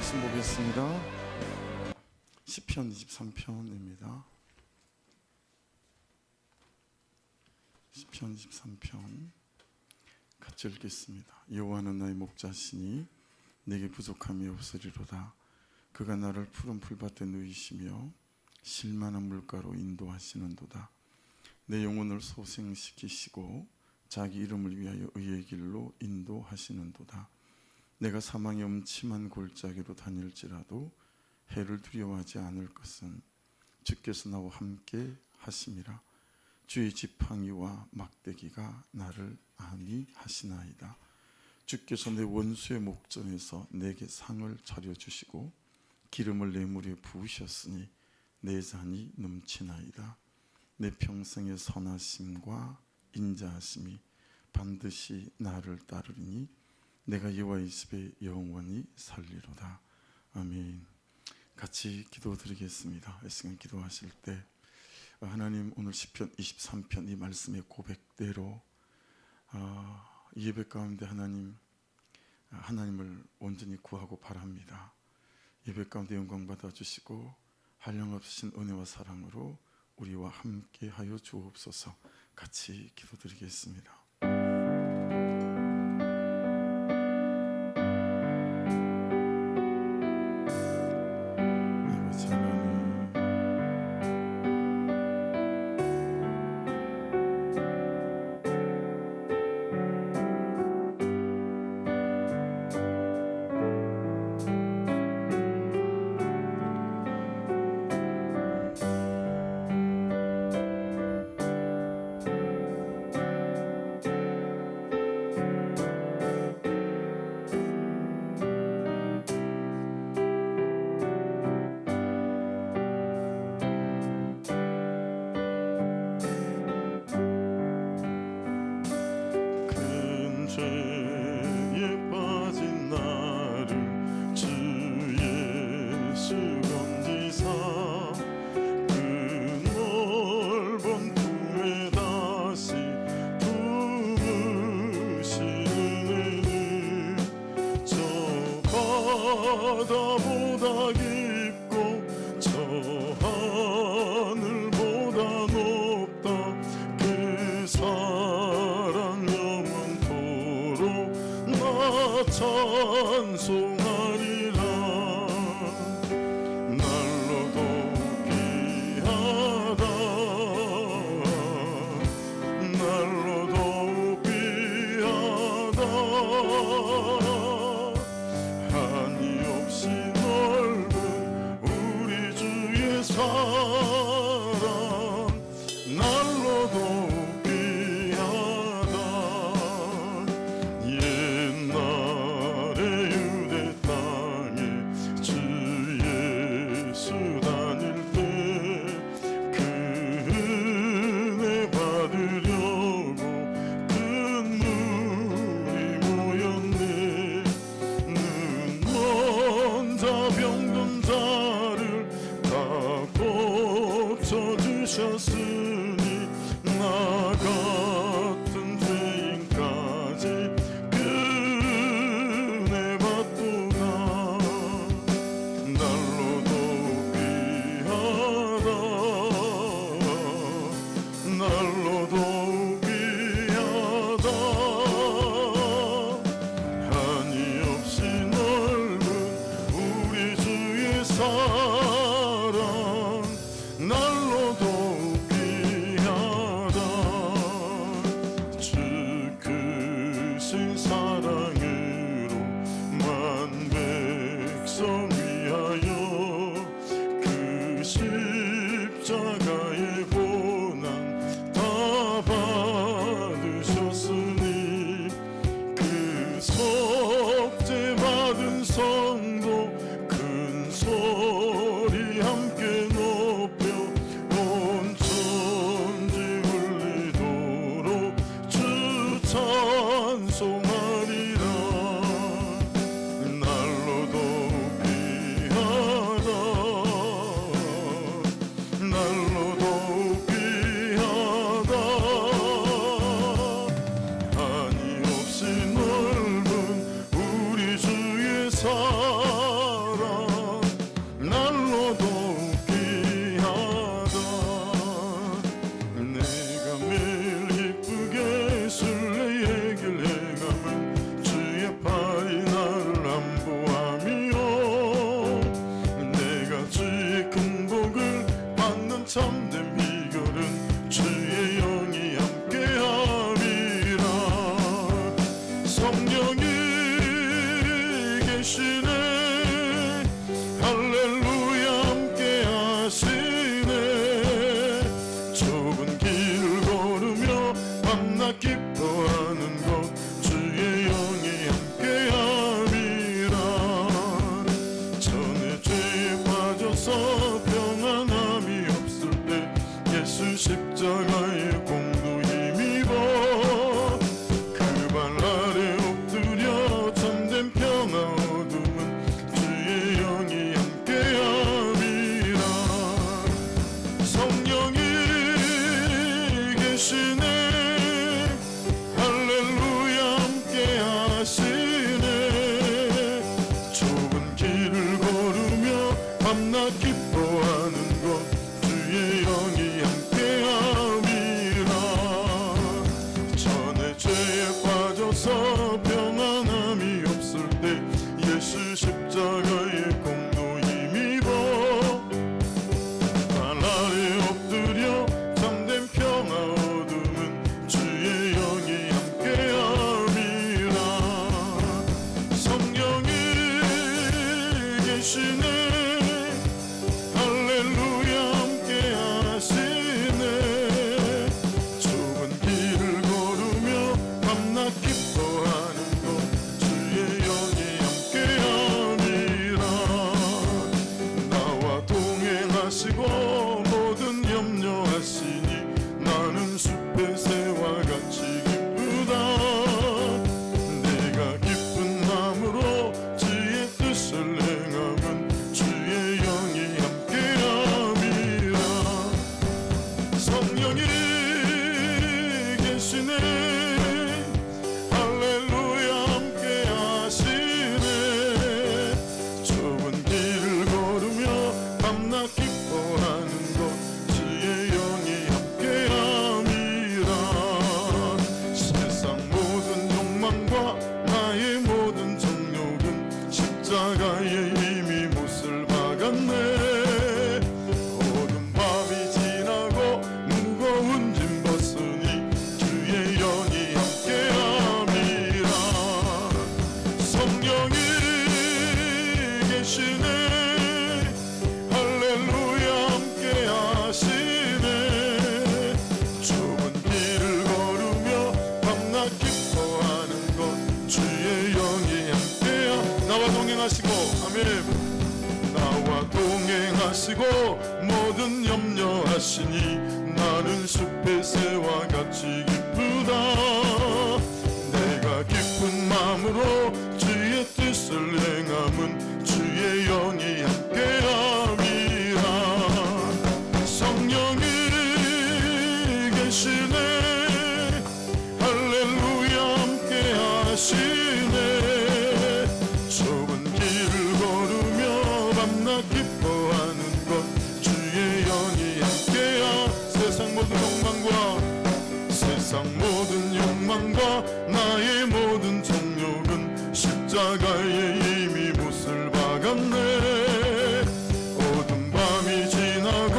말씀 보겠습니다. 시편 23편입니다. 시편 23편 같이 읽겠습니다. 여호와는 나의 목자시니 내게 부족함이 없으리로다. 그가 나를 푸른 풀밭에 누이시며 실만한 물가로 인도하시는도다. 내 영혼을 소생시키시고 자기 이름을 위하여 의의 길로 인도하시는도다. 내가 사망의 음침한 골짜기로 다닐지라도 해를 두려워하지 않을 것은 주께서 나와 함께 하심이라. 주의 지팡이와 막대기가 나를 안위하시나이다. 주께서 내 원수의 목전에서 내게 상을 차려주시고 기름을 내 물에 부으셨으니 내 잔이 넘치나이다. 내 평생의 선하심과 인자하심이 반드시 나를 따르리니 내가 여호와의 집에 영원히 살리로다. 아멘. 같이 기도드리겠습니다. 이 시간 기도하실 때 하나님, 오늘 시편 23편 이 말씀의 고백대로 이 예배 가운데 하나님을 온전히 구하고 바랍니다. 예배 가운데 영광 받아주시고 한량없으신 은혜와 사랑으로 우리와 함께 하여 주옵소서. 같이 기도드리겠습니다. 바다보다 깊고 저 하늘보다 높다. 그 사랑 영원토록 나 찬송하리라. 날로도 귀하다. 날로도 귀하다. 넓은 우리 주의 사랑 날로도 귀하다. 옛날에 유대 땅에 주 예수 다닐 때 그 은혜 받으려고 큰 물이 모였네. 병든 자를 다 고쳐주셨으니 나 같은 죄인까지 그 은혜 받도다. 날로도 귀하다. 날로도 귀하다. 한이 없이 넓은 우리 주의 사랑 날로도 귀하다. 주 크신 사랑으로 만 백성 위하여 그 십자가의 고난 다 받으셨으니 그 속죄 받은 성도 큰 소리 함께 높여 온 천지 울리도록 주 찬송하리라. 날로도 귀하다. 참된 비결은 주의 영이 함께함이라. 성령이 계시네 할렐루야 함께하시네. 좁은 길을 걸으며 밤낮 기뻐하는 것 주의 영이 함께함이라. 전에 죄에 빠져서 평안함이 없을 때 예수 십자가의 공도 힘입어 그 발 아래 엎드려 참된 평화 얻음은 주의 영이 함께함이라. 성령이 계시네 할렐루야 함께하시네. 좁은 길을 걸으며 밤낮 기뻐하는 것 주의 영이 함께함이라. 전에 죄에 빠져서 평안함이 없을 때 예수 십자가의 공도 힘입어 발 아래 엎드려 참된 평화 얻음은 주의 영이 함께함이라. 성령이 계시네 할렐루야 함께하시네. 좁은 길을 걸으며 밤낮 기뻐하는 것 주의 영이 함께함이라. 나와 동행하시고 모든 염려하시니 나는 숲의 새와 같이 기쁘다. 내가 기쁜 마음으로 주의 뜻을 행함은 주의 영이 함께함이라. 성령이 계시네 할렐루야 함께하시네. 좁은 길을 걸으며 밤낮 기뻐하는 것 주의 영이 함께함이라. 세상 모든 욕망과 나의 모든 정욕은 십자가에 이미 못을 박았네. 어둠 밤이 지나고 무거운 짐 벗으니 주의 영이 함께함이라. 성령이 계시네 할렐루야 함께하시네. 좁은 길을 걸으며 밤낮 기뻐하는 것 주의 영이 함께함. 나와 동행하시고 아멘. 나와 동행하시고 모든 염려하시니 나는 숲의 새와 같이 기쁘다. 내가 기쁜 마음으로 주의 뜻을 행함은 주의 영이 함께함이라. 성령이 계시네 할렐루야 함께하시네. 좁은 길을 걸으며 밤낮 기뻐하는 것 주의 영이 함께하. 세상 모든 욕망과 나의 모든 정욕은 십자가에 이미 못을 박았네. 어둠 밤이 지나고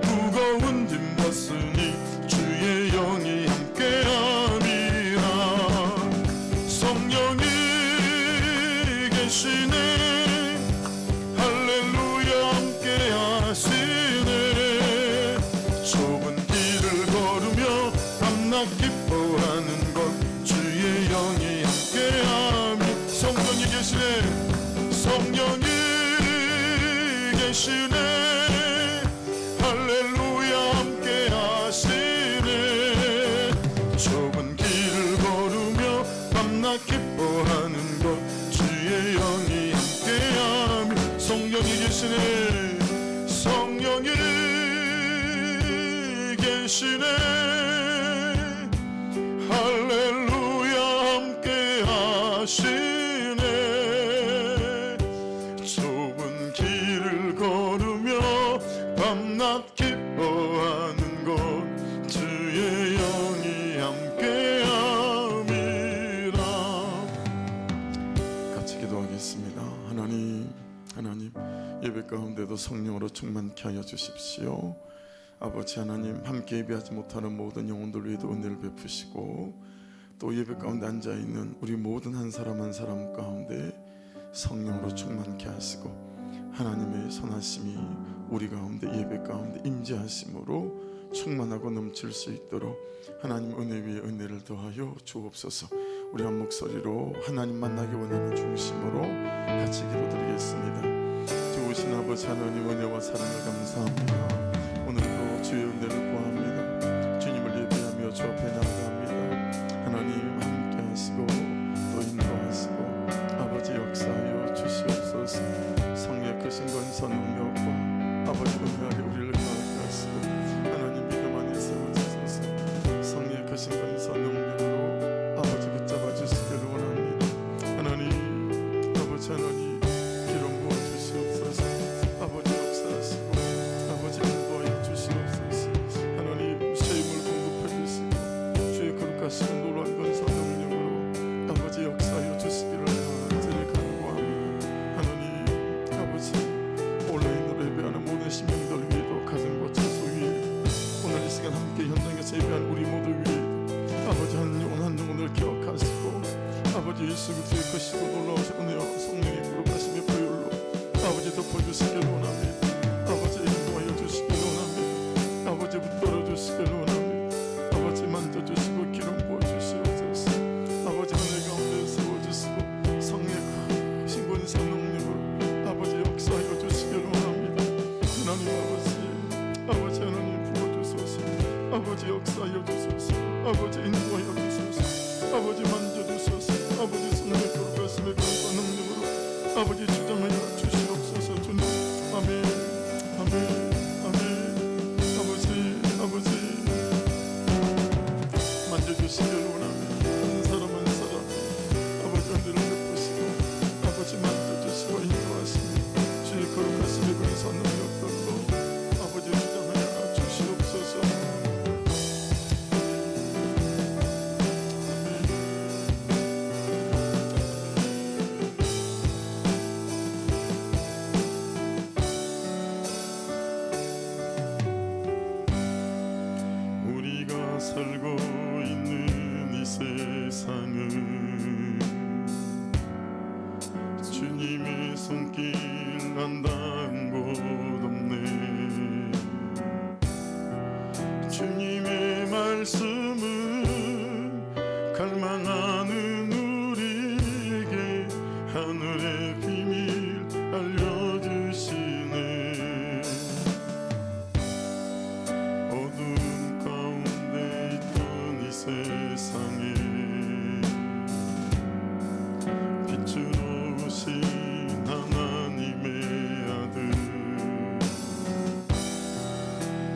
무거운 짐 벗으니 주의 영이 함께함이라. 성령이 계시네 할렐루야 함께하시네. 좁은 길을 걸으며 밤낮 기뻐하는 것 주의 영이 함께함이. 성령이 계시네 성령이 계시네 할렐루야 함께하시네. 좁은 길을 걸으며 밤낮 기뻐하는 것 주의 영이 함께함이. 성령이 계시네 성령이 계시네 할렐루야 함께하시네. 좁은 길을 걸으며 밤낮 기뻐하는 것 주의 영이 함께함이라. 같이 기도하겠습니다. 하나님 예배 가운데도 성령으로 충만케 하여 주십시오. 아버지 하나님, 함께 예배하지 못하는 모든 영혼들 위에도 은혜를 베푸시고, 또 예배 가운데 앉아있는 우리 모든 한 사람 한 사람 가운데 성령으로 충만케 하시고, 하나님의 선하심이 우리 가운데 예배 가운데 임재하심으로 충만하고 넘칠 수 있도록 하나님 은혜 위에 은혜를 더하여 주옵소서. 우리 한 목소리로 하나님 만나기 원하는 중심으로 같이 기도드리겠습니다. 좋으신 아버지 하나님, 은혜와 사랑을 감사합니다. 오늘도 주의 은혜를 구합니다. 주님을 예배하며 주 앞에 나아갑니다. 하나님 함께 하시고 또 인도하시고 아버지 역사하여 주시옵소서. 성령의 크신 권세 능력과 아버지 은혜 아래 우리를 가게 하시고 하나님 믿음 안에 세워주소서. 성령의 크신 권세 능력으로 아버지 붙잡아 주시기를 원합니다. 하나님, 아버지 하나님 기름 부어 주시옵소서. 아버지 역사하시고 아버지 인도하여 주시옵소서. 하나님 쇠임을 공급해 주시고 주의 거룩하시고 놀라운 권세 능력으로 아버지 역사하여 주시기를 드려 간구합니다. 하나님 아버지, 온라인으로 예배하는 모든 시민들 위에도 가정과 처소 위에 오늘 이 시간 함께 현장에서 예배한 우리 모두 위에 아버지 한 영혼 한 영혼을 기억하시고 아버지 예수 그리스도의 크시고 놀라우신 은혜와 성령의 거룩하심의 보혈로 아버지 덮어주시기를 원합니다. 아버지 인도하여 주시기를 원합니다. 아버지 붙들어 주시기를 원합니다. 아버지 만져주시고 기름 부어주시옵소서. 아버지 은혜 가운데 세워주시고 성령의 크신 권세 능력으로 아버지 역사하여 주시기를 원합니다. 하나님 아버지 하나님 부어주소서. 아버지 역사하여 주소서. 아버지 인도하여 주소서. 아버지 만져주소서. 아버지 성령의 거룩하심의 권세 능력으로 아버지 주장하여 주시옵소서. 주님, 아멘, 아멘, 아멘. 아버지 만져주시기를 원합니다. 한 사람 한 사람 아버지 은혜를 베푸시고 아버지 만져주시고 인도하시니 주의 거룩하심의 권세 능력들로 아버지 주장하여 주시옵소서. 살고 있는 이 세상은 주님의 손길 안 닿은 곳 없네. 주님의 말씀은 갈망하는 우리에게 하늘의 비밀 알려주시네. 세상에 빛으로 오신 하나님의 아들,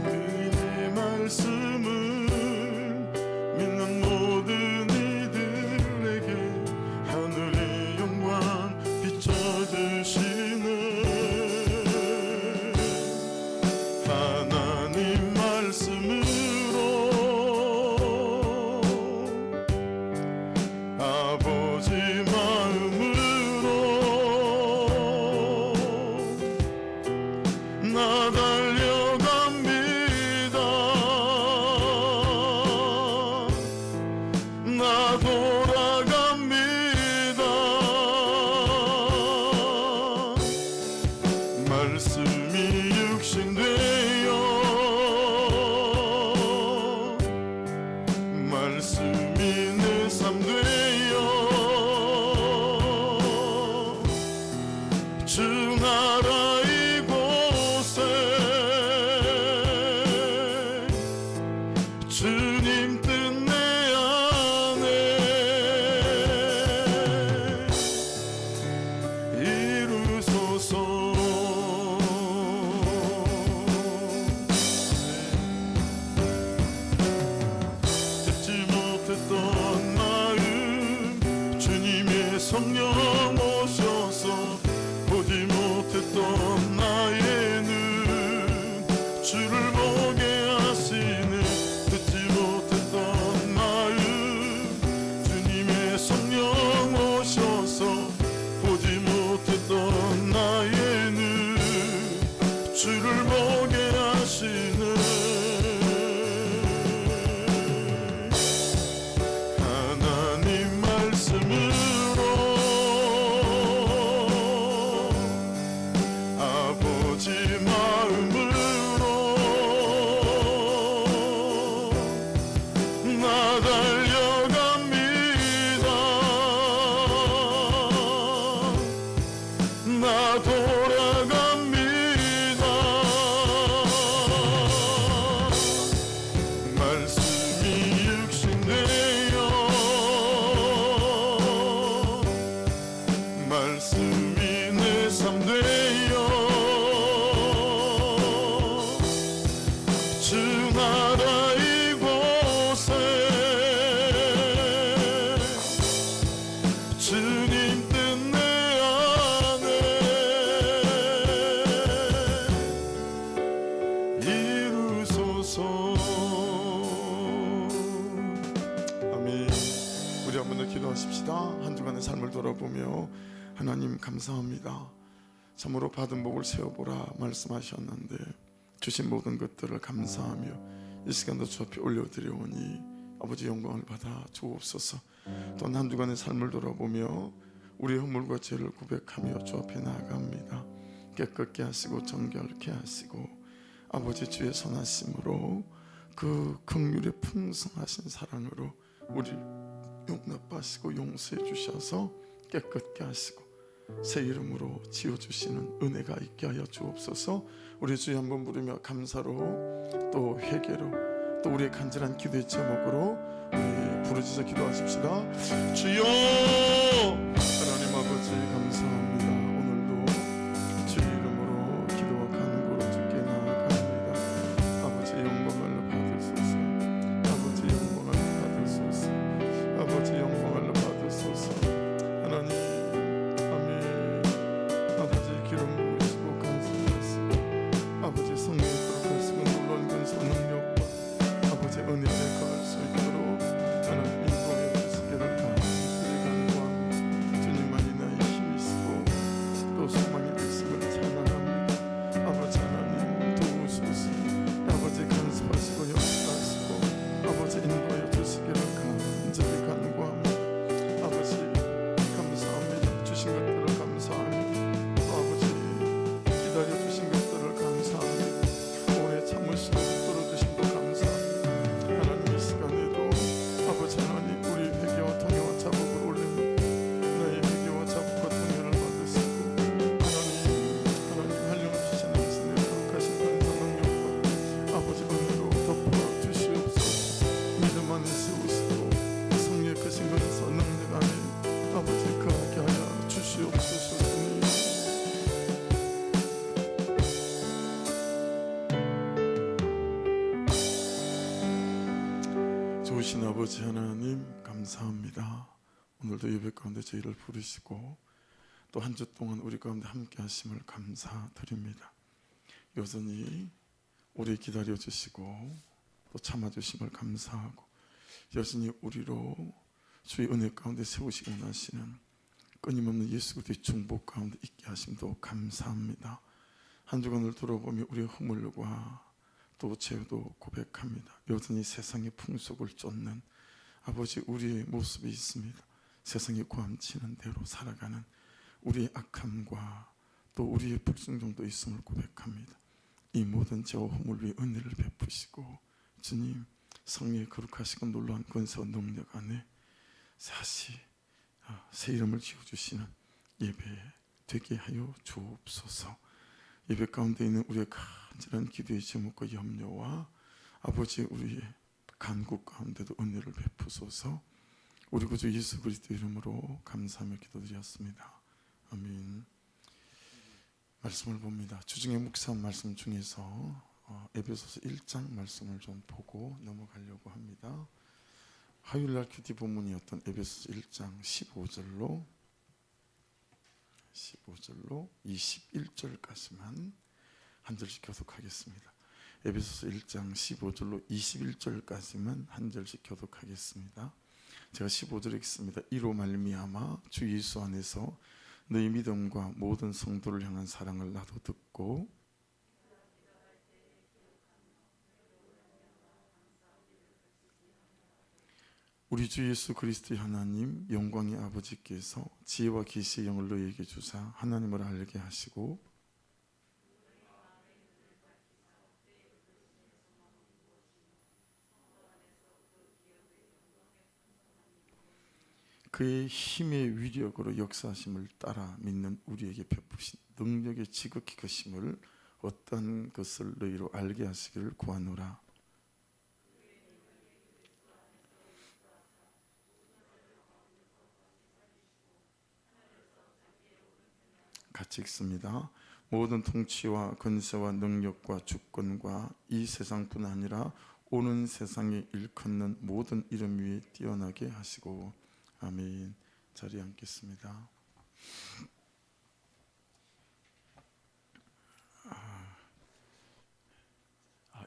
그의 말씀을 믿는 모든 이들에게 하늘의 영광 비춰주시네. 하나님 말씀으로 아버지 마음으로 나 달려갑니다. 나 돌아갑니다. 말씀이 육신되어 말씀이 내 삶 되어 주 나라 이곳에 주님 뜻 내 안에 이루소서. 돌아보며 하나님 감사합니다. 참으로 받은 복을 세어보라 말씀하셨는데 주신 모든 것들을 감사하며 이 시간도 주 앞에 올려드려오니 아버지 영광을 받아 주옵소서. 또 한 주간의 삶을 돌아보며 우리의 허물과 죄를 고백하며 주 앞에 나아갑니다. 깨끗게 하시고 정결케 하시고 아버지 주의 선하심으로 그 긍휼의 풍성하신 사랑으로 우리 용납하시고 용서해 주셔서 깨끗게 하시고 새 이름으로 지어주시는 은혜가 있게 하여 주옵소서. 우리 주여 한번 부르며 감사로 또 회개로 또 우리의 간절한 기도의 제목으로 우리 부르짖어 기도하십시다. 주여 하나님 아버지 감사합니다. 오늘도 주의 이름으로 기도와 간구로 주께 나아갑니다. 아버지 영광을 받으소서. 아버지 영광을 받으소서. 아버지 영광을 받으소서. 하나님 기름 부으시고 간섭하시고 아버지 성령의 거룩하시고 놀라운 권세 능력과 아버지 은혜를 거할 수 있도록 하나님 인도해 주시기를 간구합니다. 주님만이 나의 힘이시고 또 소망이 되심을 찬양합니다. 아버지 하나님 도우소서. 아버지 간섭하시고 역사하시고 아버지 인도해 주시기를 간절히 간구합니다. 아버지 감사합니다. 주신 것들을 감사합니다. 기다려주신 것들을 감사합니다. 오래 참으시고 들어주신 것 감사합니다. 하나님 이 시간에도 아버지 하나님 우리 회개와 통회와 자복을 올립니다. 나의 회개와 자복과 통회를 받으시고 하나님 활용하시는 당신의 거룩하신 권세 능력과 아버지 은혜로 덮어 주시옵소서. 믿음 안에 세우시고 성령의 크신 권세 능력 안에 아버지 거하게 하여 주시옵소서. 좋으신 아버지 하나님 감사합니다. 오늘도 예배 가운데 저희를 부르시고 또 한 주 동안 우리 가운데 함께 하심을 감사드립니다. 여전히 우리 기다려주시고 또 참아주심을 감사하고 여전히 우리로 주의 은혜 가운데 세우시고 나시는 끊임없는 예수 그리스도의 중복 가운데 있게 하심도 감사합니다. 한 주간을 돌아보며 우리의 허물과 또 죄도 고백합니다. 여전히 세상의 풍속을 쫓는 아버지 우리의 모습이 있습니다. 세상이 고함치는 대로 살아가는 우리의 악함과 또 우리의 불순종도 있음을 고백합니다. 이 모든 죄와 허물 위에 은혜를 베푸시고 주님 성령의 거룩하시고 놀라운 권세와 능력 안에 다시 새 이름을 지어주시는 예배 되게 하여 주옵소서. 예배 가운데 있는 우리의 간절한 기도의 제목과 염려와 아버지 우리의 간구 가운데도 은혜를 베푸소서. 우리 구주 예수 그리스도 이름으로 감사하며 기도드렸습니다. 아멘. 말씀을 봅니다. 주중에 묵상 말씀 중에서 에베소서 1장 말씀을 좀 보고 넘어가려고 합니다. 화요일날 큐티 본문이었던 에베소서 1장 15절로 21절까지만 한 절씩 교독하겠습니다. 에베소서 1장 15절로 21절까지만 한 절씩 교독하겠습니다. 제가 15절 읽습니다. 이로 말미암아 주 예수 안에서 너희 믿음과 모든 성도를 향한 사랑을 나도 듣고 우리 주 예수 그리스도의 하나님 영광의 아버지께서 지혜와 계시의 영을 너희에게 주사 하나님을 알게 하시고 그의 힘의 위력으로 역사하심을 따라 믿는 우리에게 베푸신 능력의 지극히 크심을 어떤 것을 너희로 알게 하시기를 구하노라. 같이 읽습니다. 모든 통치와 권세와 능력과 주권과 이 세상뿐 아니라 오는 세상에 일컫는 모든 이름 위에 뛰어나게 하시고 아멘. 자리에 앉겠습니다.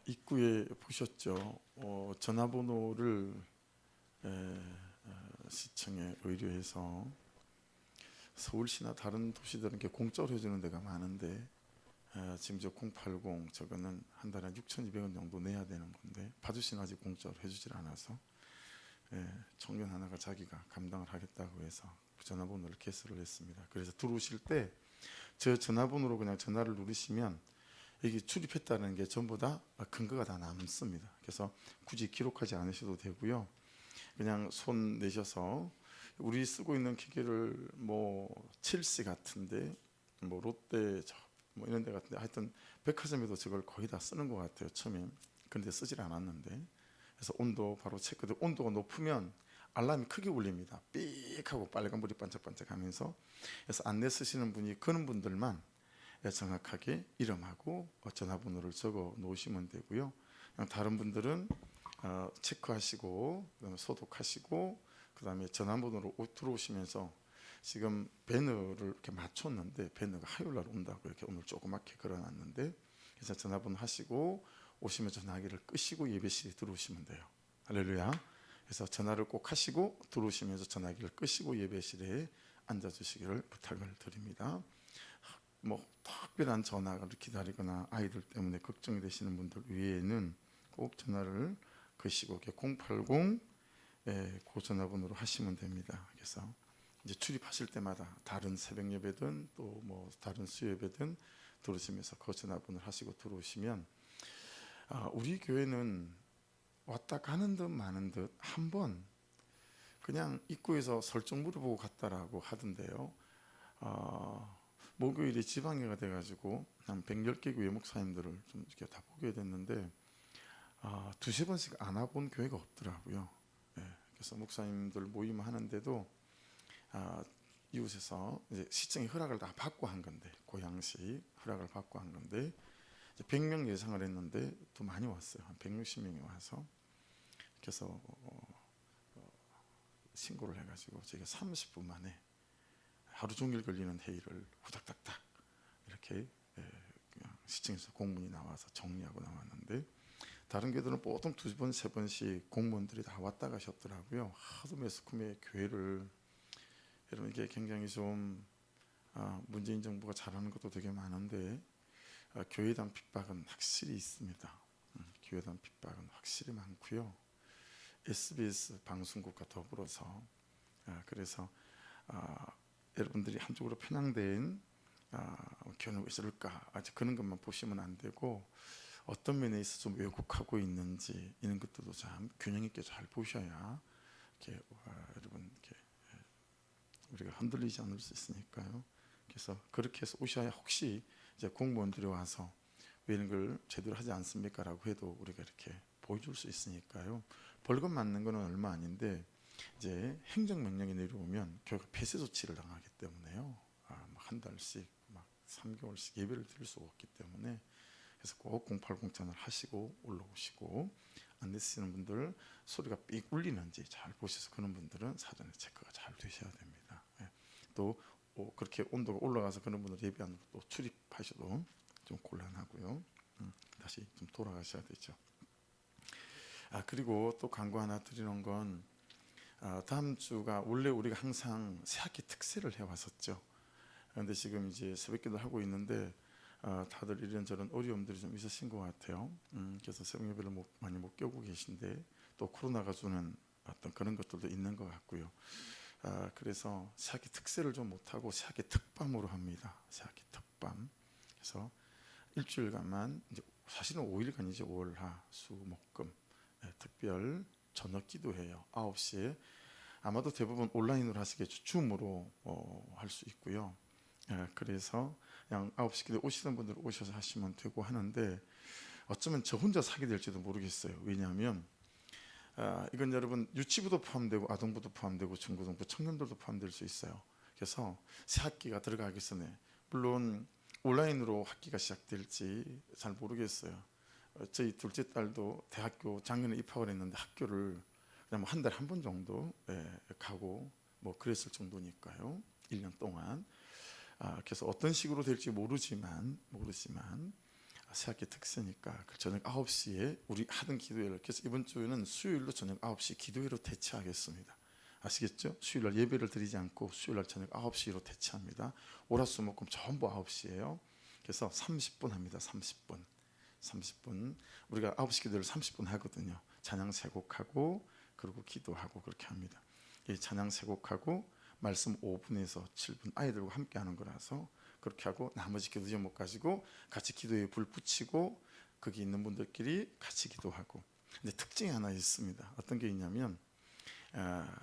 입구에 보셨죠? 전화번호를 시청에 의뢰해서 서울시나 다른 도시들은 이렇게 공짜로 해주는 데가 많은데 지금 저 080 저거는 한 달에 6,200원 정도 내야 되는 건데 파주시는 아직 공짜로 해주질 않아서 청년 하나가 자기가 감당을 하겠다고 해서 전화번호를 개설을 했습니다. 그래서 들어오실 때 저 전화번호로 그냥 전화를 누르시면 여기 출입했다는 게 전부 다 근거가 다 남습니다. 그래서 굳이 기록하지 않으셔도 되고요. 그냥 손 내셔서 우리 쓰고 있는 기계를 뭐 첼시 같은데 뭐 롯데 뭐 이런 데 같은데 하여튼 백화점에도 저걸 거의 다 쓰는 것 같아요. 처음에. 근데 쓰질 않았는데 그래서 온도 바로 체크돼. 온도가 높으면 알람이 크게 울립니다. 삑 하고 빨간불이 반짝반짝하면서. 그래서 안내 쓰시는 분이 그런 분들만 정확하게 이름하고 전화번호를 적어 놓으시면 되고요. 그냥 다른 분들은 체크하시고 그다음에 소독하시고 그다음에 전화번호로 들어오시면서 지금 배너를 이렇게 맞췄는데 배너가 화요일날 온다고 이렇게 오늘 조그맣게 걸어놨는데 그래서 전화번호 하시고 오시면 전화기를 끄시고 예배실에 들어오시면 돼요. 할렐루야. 그래서 전화를 꼭 하시고 들어오시면서 전화기를 끄시고 예배실에 앉아주시기를 부탁을 드립니다. 뭐 특별한 전화를 기다리거나 아이들 때문에 걱정이 되시는 분들 외에는 꼭 전화를 끄시고 080 그 전화번호로 하시면 됩니다. 그래서 이제 출입하실 때마다 다른 새벽 예배든 또 뭐 다른 수요 예배든 들으시면서 그 전화번호를 하시고 들어오시면 우리 교회는 왔다 가는 듯 마는 듯 한 번 그냥 입구에서 설정 물어보고 갔다라고 하던데요. 목요일에 지방회가 돼가지고 한 110개 교회 목사님들을 좀 이렇게 다 보게 됐는데 두세 번씩 안 와본 교회가 없더라고요. 그래서 목사님들 모임 하는데도 이웃에서 이제 시청이 허락을 다 받고 한 건데 고양시 허락을 받고 한 건데 100명 예상을 했는데 또 많이 왔어요. 한 160명이 와서 그래서 신고를 해가지고 저희가 30분 만에 하루 종일 걸리는 회의를 후닥닥닥 이렇게 그냥 시청에서 공문이 나와서 정리하고 나왔는데 다른 교회들은 보통 2번, 3번씩 공무원들이 다 왔다 가셨더라고요. 하도 매스컴의 교회를 여러분 이게 굉장히 좀 문재인 정부가 잘하는 것도 되게 많은데 교회당 핍박은 확실히 있습니다. 교회당 핍박은 확실히 많고요. SBS 방송국과 더불어서 그래서 여러분들이 한쪽으로 편향된 교회는 왜 저럴까 그런 것만 보시면 안 되고 어떤 면에 있어서 좀 왜곡하고 있는지 이런 것들도 참 균형 있게 잘 보셔야 이렇게 여러분 이렇게 우리가 흔들리지 않을 수 있으니까요. 그래서 그렇게 해서 오셔야 혹시 이제 공무원들이 와서 왜 이런 걸 제대로 하지 않습니까라고 해도 우리가 이렇게 보여줄 수 있으니까요. 벌금 맞는 거는 얼마 아닌데 이제 행정명령이 내려오면 교회가 폐쇄 조치를 당하기 때문에요. 한 달씩 막 3개월씩 예배를 드릴 수가 없기 때문에 그래서 꼭 080 전화를 하시고 올라오시고 안 되시는 분들 소리가 삑 울리는지 잘 보셔서 그런 분들은 사전에 체크가 잘 되셔야 됩니다. 또 그렇게 온도가 올라가서 그런 분들 예배 안으로 또 출입하셔도 좀 곤란하고요. 다시 좀 돌아가셔야 되죠. 그리고 또 광고 하나 드리는 건 다음 주가 원래 우리가 항상 새학기 특세를 해왔었죠. 그런데 지금 이제 새벽기도 하고 있는데 다들 이런저런 어려움들이 좀 있으신 것 같아요. 그래서 새벽 예배를 많이 못 깨우고 계신데 또 코로나가 주는 어떤 그런 것들도 있는 것 같고요. 그래서 새학기 특세를 좀 못하고 새학기 특밤으로 합니다. 새학기 특밤. 그래서 일주일간만 이제 사실은 5일간이죠. 월, 화, 수, 목, 금 특별 저녁 기도해요. 9시에 아마도 대부분 온라인으로 하시겠죠. 줌으로 할 수 있고요. 그래서 그냥 9시 기도 오시는 분들 오셔서 하시면 되고 하는데 어쩌면 저 혼자 사게 될지도 모르겠어요. 왜냐하면 이건 여러분 유치부도 포함되고 아동부도 포함되고 중고등부 청년들도 포함될 수 있어요. 그래서 새 학기가 들어가기 전에 물론 온라인으로 학기가 시작될지 잘 모르겠어요. 저희 둘째 딸도 대학교 작년에 입학을 했는데 학교를 그냥 한 달에 한 번 정도 가고 뭐 그랬을 정도니까요. 1년 동안. 그래서 어떤 식으로 될지 모르지만 새학기 특세니까 저녁 9시에 우리 하던 기도회를 그래서 이번 주에는 수요일로 저녁 9시 기도회로 대체하겠습니다. 아시겠죠? 수요일날 예배를 드리지 않고 수요일날 저녁 9시로 대체합니다. 월화수목금 전부 9시예요. 그래서 30분 합니다. 30분. 우리가 9시 기도를 30분 하거든요. 찬양 세 곡하고 그리고 기도하고 그렇게 합니다. 이 찬양 세 곡하고 말씀 5분에서 7분 아이들과 함께 하는 거라서 그렇게 하고 나머지 기도 제목 가지고 같이 기도에 불 붙이고 거기 있는 분들끼리 같이 기도하고. 근데 특징이 하나 있습니다. 어떤 게 있냐면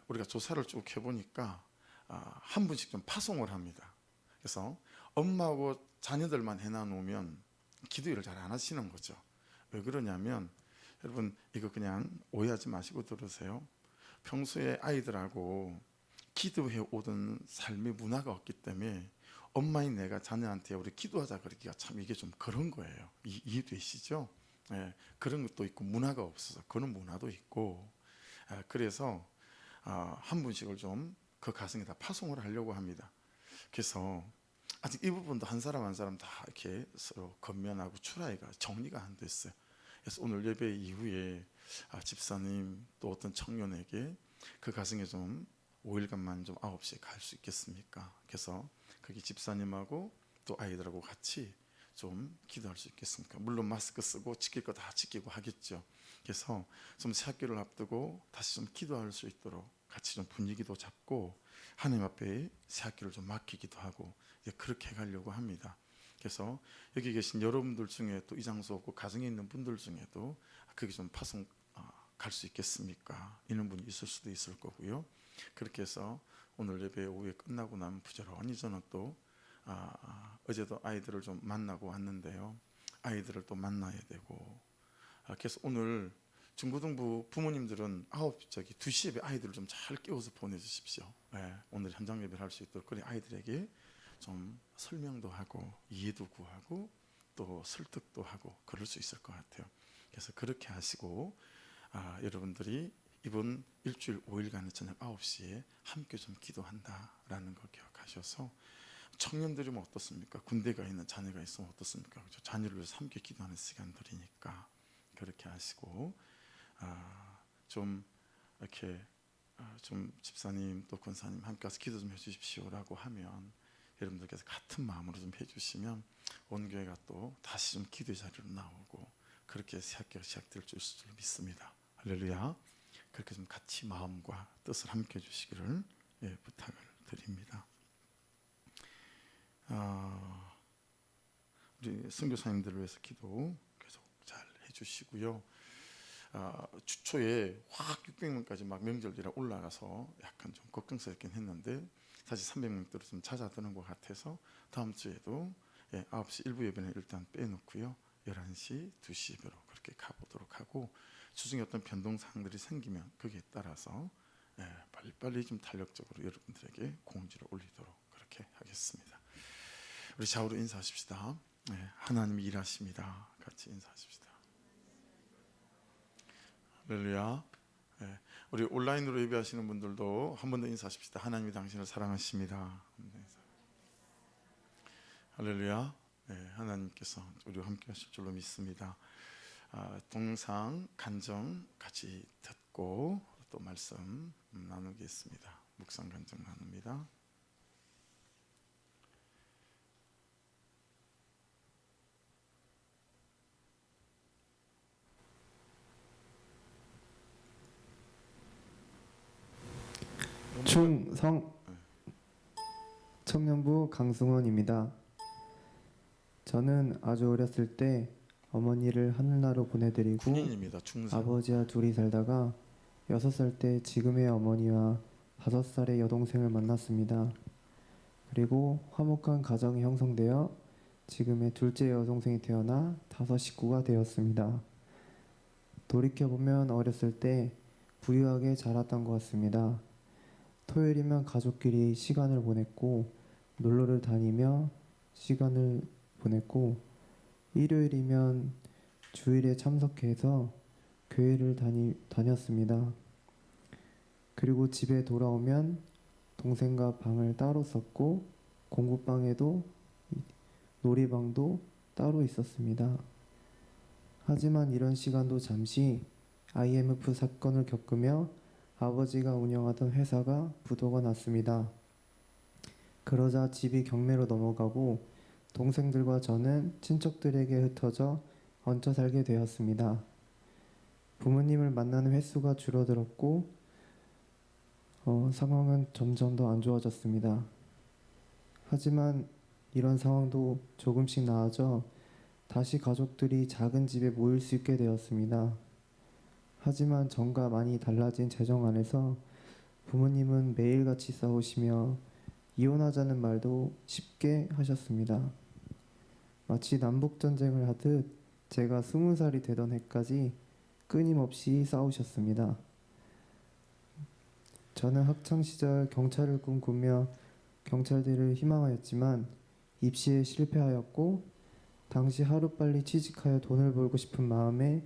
우리가 조사를 쭉 해보니까 한 분씩 좀 파송을 합니다. 그래서 엄마하고 자녀들만 해놔놓으면 기도를 잘 안 하시는 거죠. 왜 그러냐면 여러분 이거 그냥 오해하지 마시고 들으세요. 평소에 아이들하고 기도해 오던 삶의 문화가 없기 때문에 엄마인 내가 자녀한테 우리 기도하자 그러기가 참 이게 좀 그런 거예요. 이해되시죠? 예, 그런 것도 있고 문화가 없어서 그런 문화도 있고 그래서 한 분씩을 좀 그 가정에 다 파송을 하려고 합니다. 그래서 아직 이 부분도 한 사람 한 사람 다 이렇게 서로 건면하고 출하해가 정리가 안 됐어요. 그래서 오늘 예배 이후에 집사님 또 어떤 청년에게 그 가정에 좀 5일간만 좀 9시에 갈 수 있겠습니까? 그래서 거기 집사님하고 또 아이들하고 같이 좀 기도할 수 있겠습니까? 물론 마스크 쓰고 지킬 거 다 지키고 하겠죠. 그래서 좀 새 학기를 앞두고 다시 좀 기도할 수 있도록 같이 좀 분위기도 잡고 하나님 앞에 새 학기를 좀 맡기기도 하고 그렇게 해가려고 합니다. 그래서 여기 계신 여러분들 중에 또 이 장소 없고 가정에 있는 분들 중에도 거기 좀 파송 갈 수 있겠습니까? 이런 분이 있을 수도 있을 거고요. 그렇게 해서 오늘 예배 오후에 끝나고 나면 부지런히 저는 또 어제도 아이들을 좀 만나고 왔는데요. 아이들을 또 만나야 되고 그래서 오늘 중고등부 부모님들은 2시 예배 아이들을 좀 잘 깨워서 보내주십시오. 오늘 현장 예배를 할 수 있도록 그래 아이들에게 좀 설명도 하고 이해도 구하고 또 설득도 하고 그럴 수 있을 것 같아요. 그래서 그렇게 하시고 여러분들이 이번 일주일 5일간의 저녁 9시에 함께 좀 기도한다라는 걸 기억하셔서 청년들이면 어떻습니까? 군대가 있는 자녀가 있으면 어떻습니까? 그렇죠? 자녀를 위해서 함께 기도하는 시간들이니까 그렇게 하시고 좀 이렇게 좀 집사님 또 권사님 함께 와서 기도 좀 해주십시오라고 하면 여러분들께서 같은 마음으로 좀 해주시면 온 교회가 또 다시 좀 기도의 자리로 나오고 그렇게 새 학기가 시작될 줄 믿습니다. 할렐루야. 그렇게 좀 같이 마음과 뜻을 함께 해주시기를 부탁을 드립니다. 우리 선교사님들을 위해서 기도 계속 잘 해주시고요. 주초에 확 600명까지 막 명절이라 올라가서 약간 좀 걱정스럽긴 했는데 사실 300명대로 좀 잦아드는 것 같아서 다음 주에도 9시 일부 예배는 일단 빼놓고요. 11시, 2시 예배로 그렇게 가보도록 하고 주중에 어떤 변동사항들이 생기면 거기에 따라서 빨리빨리 좀 탄력적으로 여러분들에게 공지를 올리도록 그렇게 하겠습니다. 우리 좌우로 인사하십시다. 하나님이 일하십니다. 같이 인사하십시다. 할렐루야. 우리 온라인으로 예배하시는 분들도 한 번 더 인사하십시다. 하나님이 당신을 사랑하십니다. 할렐루야. 하나님께서 우리와 함께 하실 줄로 믿습니다. 동영상 간정 같이 듣고 또 말씀 나누겠습니다. 묵상 간정 나눕니다. 충성 청년부 강승원입니다. 저는 아주 어렸을 때 어머니를 하늘나라로 보내드리고 군인입니다. 충성. 아버지와 둘이 살다가 6살 때 지금의 어머니와 5살의 여동생을 만났습니다. 그리고 화목한 가정이 형성되어 지금의 둘째 여동생이 태어나 5 식구가 되었습니다. 돌이켜보면 어렸을 때 부유하게 자랐던 것 같습니다. 토요일이면 가족끼리 시간을 보냈고 놀러를 다니며 시간을 보냈고 일요일이면 주일에 참석해서 교회를 다녔습니다. 그리고 집에 돌아오면 동생과 방을 따로 썼고 공부방에도 놀이방도 따로 있었습니다. 하지만 이런 시간도 잠시 IMF 사건을 겪으며 아버지가 운영하던 회사가 부도가 났습니다. 그러자 집이 경매로 넘어가고 동생들과 저는 친척들에게 흩어져 얹혀 살게 되었습니다. 부모님을 만나는 횟수가 줄어들었고 상황은 점점 더 안 좋아졌습니다. 하지만 이런 상황도 조금씩 나아져 다시 가족들이 작은 집에 모일 수 있게 되었습니다. 하지만 전과 많이 달라진 재정 안에서 부모님은 매일같이 싸우시며 이혼하자는 말도 쉽게 하셨습니다. 마치 남북전쟁을 하듯 제가 20살이 되던 해까지 끊임없이 싸우셨습니다. 저는 학창시절 경찰을 꿈꾸며 경찰대를 희망하였지만 입시에 실패하였고 당시 하루빨리 취직하여 돈을 벌고 싶은 마음에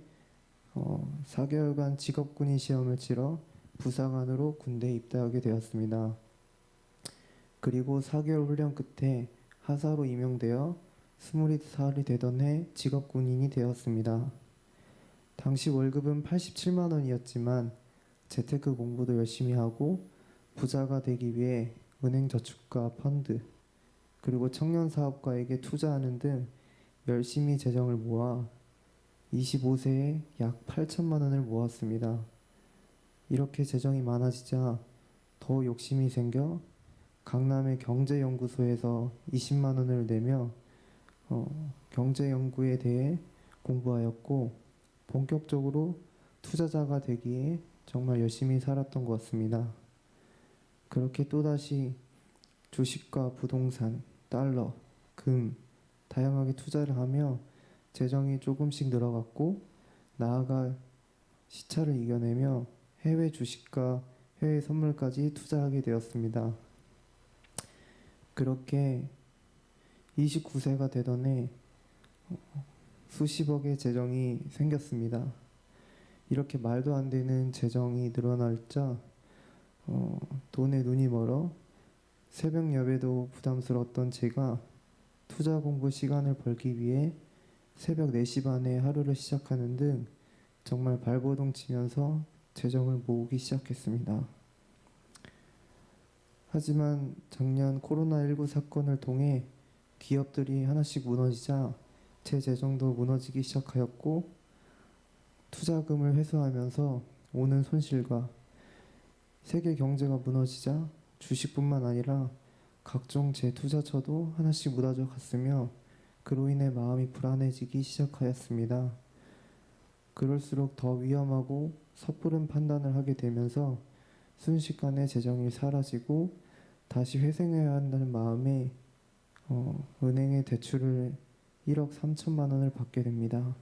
4개월간 직업군인 시험을 치러 부사관으로 군대에 입대하게 되었습니다. 그리고 4개월 훈련 끝에 하사로 임용되어 20살이 되던 해 직업군인이 되었습니다. 당시 월급은 87만 원이었지만 재테크 공부도 열심히 하고 부자가 되기 위해 은행 저축과 펀드 그리고 청년 사업가에게 투자하는 등 열심히 재정을 모아 25세에 약 8천만 원을 모았습니다. 이렇게 재정이 많아지자 더 욕심이 생겨 강남의 경제연구소에서 20만 원을 내며 경제 연구에 대해 공부하였고 본격적으로 투자자가 되기에 정말 열심히 살았던 것 같습니다. 그렇게 또다시 주식과 부동산, 달러, 금 다양하게 투자를 하며 재정이 조금씩 늘어갔고 나아가 시차를 이겨내며 해외 주식과 해외 선물까지 투자하게 되었습니다. 그렇게 29세가 되던 해 수십억의 재정이 생겼습니다. 이렇게 말도 안 되는 재정이 늘어날자 돈에 눈이 멀어 새벽 예배도 부담스러웠던 제가 투자 공부 시간을 벌기 위해 새벽 4시 반에 하루를 시작하는 등 정말 발버둥 치면서 재정을 모으기 시작했습니다. 하지만 작년 코로나19 사건을 통해 기업들이 하나씩 무너지자 제 재정도 무너지기 시작하였고 투자금을 회수하면서 오는 손실과 세계 경제가 무너지자 주식뿐만 아니라 각종 제 투자처도 하나씩 무너져 갔으며 그로 인해 마음이 불안해지기 시작하였습니다. 그럴수록 더 위험하고 섣부른 판단을 하게 되면서 순식간에 재정이 사라지고 다시 회생해야 한다는 마음에 은행에 대출을 1억 3천만 원을 받게 됩니다.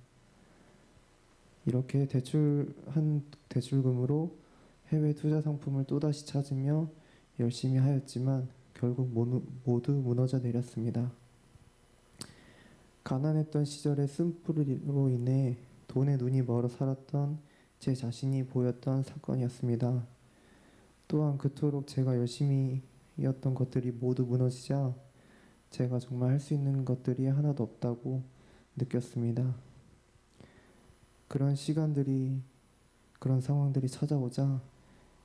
이렇게 대출한 대출금으로 해외 투자 상품을 또다시 찾으며 열심히 하였지만 결국 모두 무너져 내렸습니다. 가난했던 시절의 쓴뿌리로 인해 돈에 눈이 멀어 살았던 제 자신이 보였던 사건이었습니다. 또한 그토록 제가 열심히 했던 것들이 모두 무너지자 제가 정말 할 수 있는 것들이 하나도 없다고 느꼈습니다. 그런 상황들이 찾아오자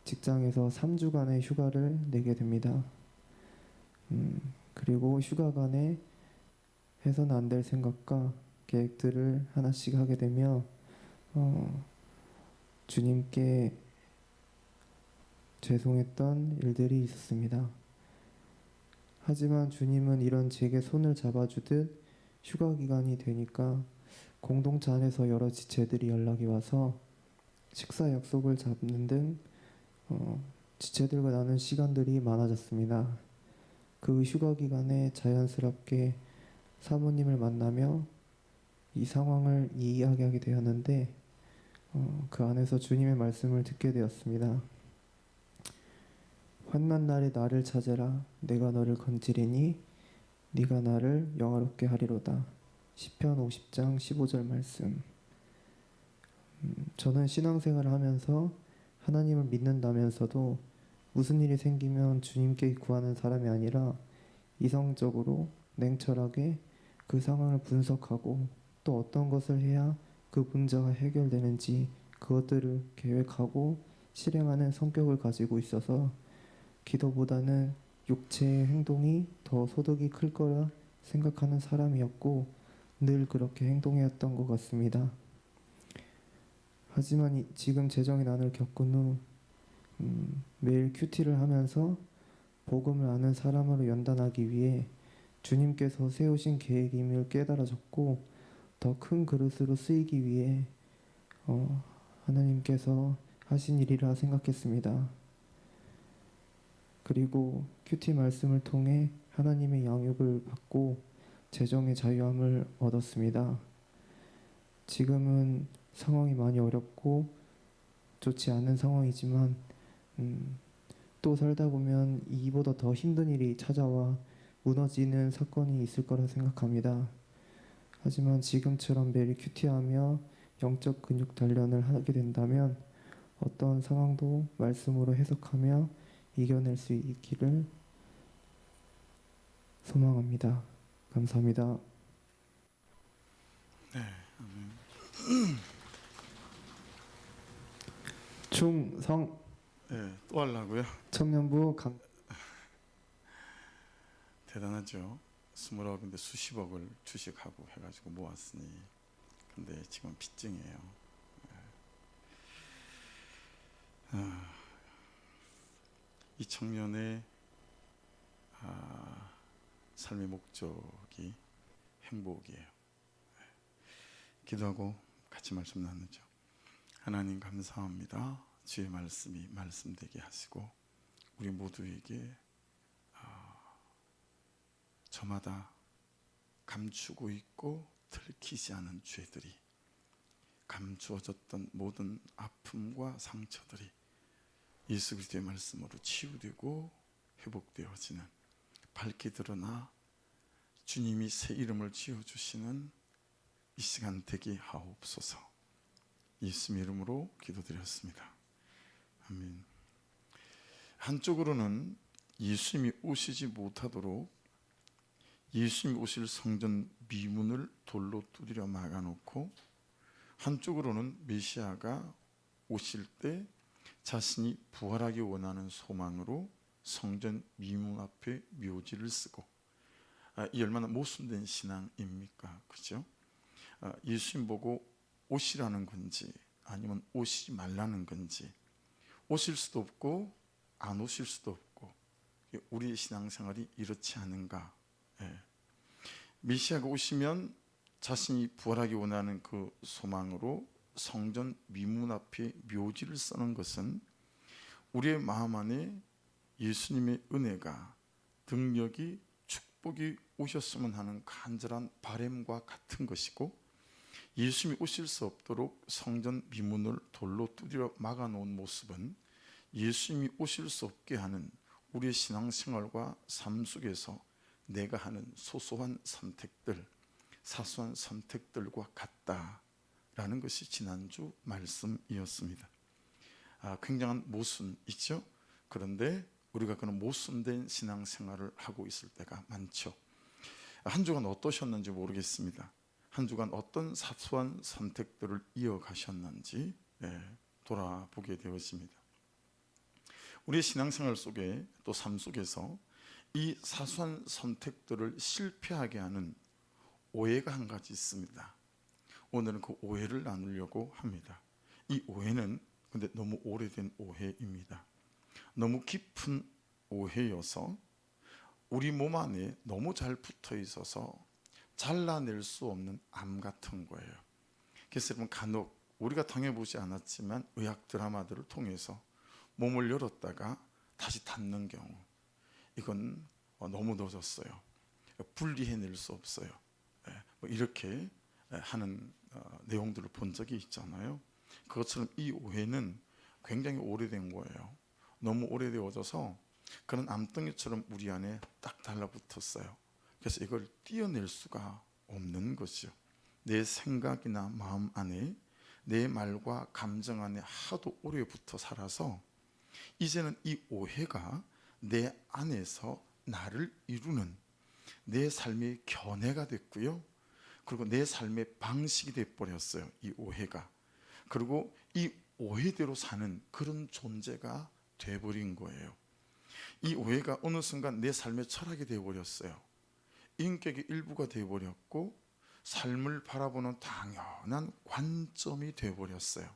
직장에서 3주간의 휴가를 내게 됩니다. 그리고 휴가간에 해서는 안 될 생각과 계획들을 하나씩 하게 되며 주님께 죄송했던 일들이 있었습니다. 하지만 주님은 이런 제게 손을 잡아주듯 휴가 기간이 되니까 공동체 안에서 여러 지체들이 연락이 와서 식사 약속을 잡는 등 지체들과 나눈 시간들이 많아졌습니다. 그 휴가 기간에 자연스럽게 사모님을 만나며 이 상황을 이야기하게 되었는데 그 안에서 주님의 말씀을 듣게 되었습니다. 환난 날에 나를 찾으라 내가 너를 건지리니 네가 나를 영화롭게 하리로다. 시편 50장 15절 말씀. 저는 신앙생활을 하면서 하나님을 믿는다면서도 무슨 일이 생기면 주님께 구하는 사람이 아니라 이성적으로 냉철하게 그 상황을 분석하고 또 어떤 것을 해야 그 문제가 해결되는지 그것들을 계획하고 실행하는 성격을 가지고 있어서 기도보다는 육체의 행동이 더 소득이 클 거라 생각하는 사람이었고 늘 그렇게 행동해왔던 것 같습니다. 하지만 지금 재정의 난을 겪은 후 매일 큐티를 하면서 복음을 아는 사람으로 연단하기 위해 주님께서 세우신 계획임을 깨달아졌고 더 큰 그릇으로 쓰이기 위해 하나님께서 하신 일이라 생각했습니다. 그리고 큐티 말씀을 통해 하나님의 양육을 받고 재정의 자유함을 얻었습니다. 지금은 상황이 많이 어렵고 좋지 않은 상황이지만 또 살다 보면 이보다 더 힘든 일이 찾아와 무너지는 사건이 있을 거라 생각합니다. 하지만 지금처럼 매일 큐티하며 영적 근육 단련을 하게 된다면 어떤 상황도 말씀으로 해석하며 이겨낼 수 있기를 소망합니다. 감사합니다. 충성 네, 또 하려고요. 청년부 강 대단하죠. 29인데 수십억을 주식하고 해가지고 모았으니, 근데 지금 빚증이에요. 이 청년의 삶의 목적이 행복이에요. 기도하고 같이 말씀 나누죠. 하나님 감사합니다. 주의 말씀이 말씀되게 하시고 우리 모두에게 저마다 감추고 있고 들키지 않은 죄들이, 감추어졌던 모든 아픔과 상처들이 예수 그리스도의 말씀으로 치유되고 회복되어지는, 밝게 드러나 주님이 새 이름을 지어주시는 이 시간 되게 하옵소서. 예수님 이름으로 기도드렸습니다. 아멘. 한쪽으로는 예수님이 오시지 못하도록 예수님이 오실 성전 미문을 돌로 두드려 막아놓고, 한쪽으로는 메시아가 오실 때 자신이 부활하기 원하는 소망으로 성전 미문 앞에 묘지를 쓰고, 이 얼마나 모순된 신앙입니까? 그죠? 예수님 보고 오시라는 건지 아니면 오시지 말라는 건지, 오실 수도 없고 안 오실 수도 없고, 우리의 신앙생활이 이렇지 않은가? 메시아가 오시면 자신이 부활하기 원하는 그 소망으로 성전 미문 앞에 묘지를 써는 것은 우리의 마음 안에 예수님의 은혜가, 능력이, 축복이 오셨으면 하는 간절한 바람과 같은 것이고, 예수님이 오실 수 없도록 성전 미문을 돌로 두드려 막아놓은 모습은 예수님이 오실 수 없게 하는 우리의 신앙생활과 삶 속에서 내가 하는 소소한 선택들, 사소한 선택들과 같다라는 것이 지난주 말씀이었습니다. 굉장한 모순이죠. 그런데 우리가 그런 모순된 신앙생활을 하고 있을 때가 많죠. 한 주간 어떠셨는지 모르겠습니다. 한 주간 어떤 사소한 선택들을 이어가셨는지 돌아보게 되었습니다. 우리의 신앙생활 속에 또 삶 속에서 이 사소한 선택들을 실패하게 하는 오해가 한 가지 있습니다. 오늘은 그 오해를 나누려고 합니다. 이 오해는 근데 너무 오래된 오해입니다. 너무 깊은 오해여서 우리 몸 안에 너무 잘 붙어 있어서 잘라낼 수 없는 암 같은 거예요. 그래서 여러분, 간혹 우리가 당해보지 않았지만 의학 드라마들을 통해서 몸을 열었다가 다시 닫는 경우, 이건 너무 늦었어요. 분리해낼 수 없어요. 이렇게 하는 내용들을 본 적이 있잖아요. 그것처럼 이 오해는 굉장히 오래된 거예요. 너무 오래되어져서 그런 암덩이처럼 우리 안에 딱 달라붙었어요. 그래서 이걸 떼어낼 수가 없는 것이죠. 내 생각이나 마음 안에, 내 말과 감정 안에 하도 오래 붙어 살아서 이제는 이 오해가 내 안에서 나를 이루는 내 삶의 견해가 됐고요. 그리고 내 삶의 방식이 돼버렸어요. 이 오해가. 그리고 이 오해대로 사는 그런 존재가 돼버린 거예요. 이 오해가 어느 순간 내 삶의 철학이 되어버렸어요. 인격의 일부가 되어버렸고 삶을 바라보는 당연한 관점이 되어버렸어요.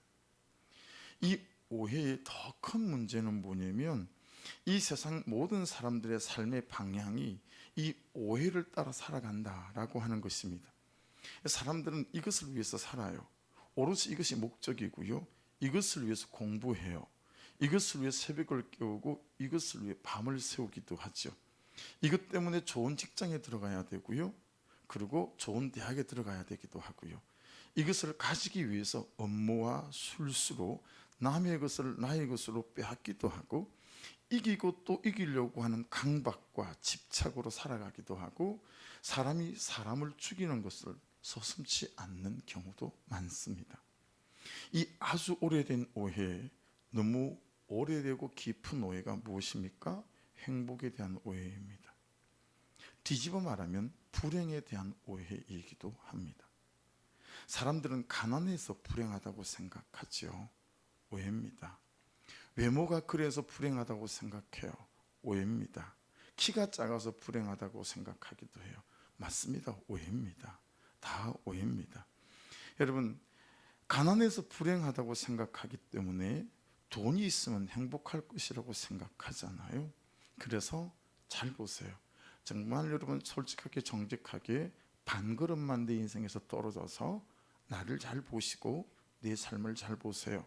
이 오해의 더 큰 문제는 뭐냐면 이 세상 모든 사람들의 삶의 방향이 이 오해를 따라 살아간다라고 하는 것입니다. 사람들은 이것을 위해서 살아요. 오롯이 이것이 목적이고요. 이것을 위해서 공부해요. 이것을 위해 새벽을 깨우고 이것을 위해 밤을 새우기도 하죠. 이것 때문에 좋은 직장에 들어가야 되고요. 그리고 좋은 대학에 들어가야 되기도 하고요. 이것을 가지기 위해서 업무와 술수로 남의 것을 나의 것으로 빼앗기도 하고 이기고 또 이기려고 하는 강박과 집착으로 살아가기도 하고 사람이 사람을 죽이는 것을 서슴지 않는 경우도 많습니다. 이 아주 오래된 오해, 너무 오래되고 깊은 오해가 무엇입니까? 행복에 대한 오해입니다. 뒤집어 말하면 불행에 대한 오해이기도 합니다. 사람들은 가난해서 불행하다고 생각하죠. 오해입니다. 외모가 그래서 불행하다고 생각해요. 오해입니다. 키가 작아서 불행하다고 생각하기도 해요. 맞습니다. 오해입니다. 다 오해입니다. 여러분, 가난해서 불행하다고 생각하기 때문에 돈이 있으면 행복할 것이라고 생각하잖아요. 그래서 잘 보세요. 정말 여러분 솔직하게 정직하게 반걸음만 내 인생에서 떨어져서 나를 잘 보시고 내 삶을 잘 보세요.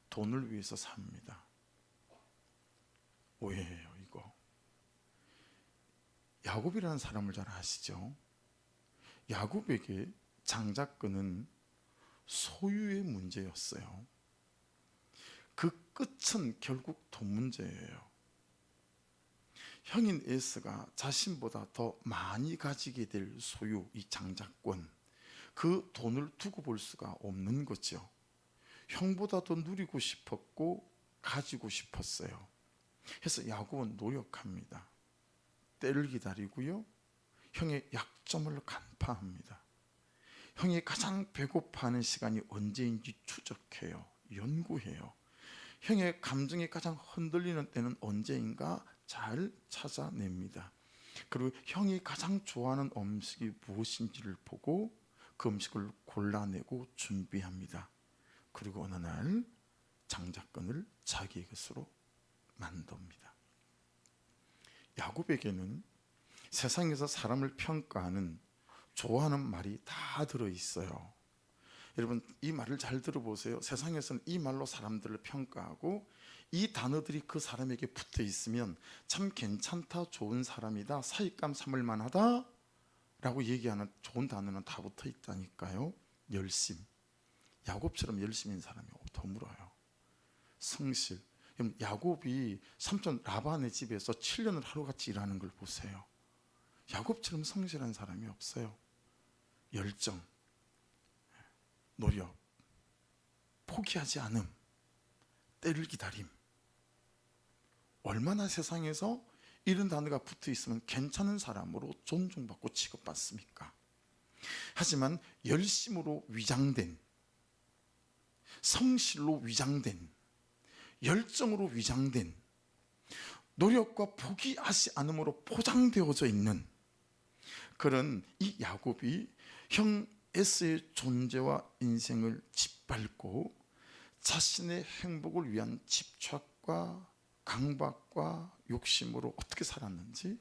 돈을 위해서 삽니다. 오해예요, 이거. 야곱이라는 사람을 잘 아시죠? 야곱에게 장자권은 소유의 문제였어요. 그 끝은 결국 돈 문제예요. 형인 에서가 자신보다 더 많이 가지게 될 소유, 이 장자권, 그 돈을 두고 볼 수가 없는 거죠. 형보다 더 누리고 싶었고 가지고 싶었어요. 그래서 야곱은 노력합니다. 때를 기다리고요. 형의 약점을 간파합니다. 형이 가장 배고파하는 시간이 언제인지 추적해요. 연구해요. 형의 감정이 가장 흔들리는 때는 언제인가 잘 찾아냅니다. 그리고 형이 가장 좋아하는 음식이 무엇인지를 보고 그 음식을 골라내고 준비합니다. 그리고 어느 날 장자권을 자기 것으로 만듭니다. 야곱에게는 세상에서 사람을 평가하는 좋아하는 말이 다 들어있어요. 여러분, 이 말을 잘 들어보세요. 세상에서는 이 말로 사람들을 평가하고 이 단어들이 그 사람에게 붙어 있으면 참 괜찮다, 좋은 사람이다, 사익감 삼을 만하다 라고 얘기하는 좋은 단어는 다 붙어 있다니까요. 열심, 야곱처럼 열심인 사람이 드물어요. 성실, 야곱이 삼촌 라반의 집에서 7년을 하루같이 일하는 걸 보세요. 야곱처럼 성실한 사람이 없어요. 열정, 노력, 포기하지 않음, 때를 기다림. 얼마나 세상에서 이런 단어가 붙어 있으면 괜찮은 사람으로 존중받고 취급받습니까? 하지만 열심으로 위장된, 성실로 위장된, 열정으로 위장된, 노력과 포기하지 않음으로 포장되어져 있는 그런 이 야곱이 형 에서의 존재와 인생을 짓밟고 자신의 행복을 위한 집착과 강박과 욕심으로 어떻게 살았는지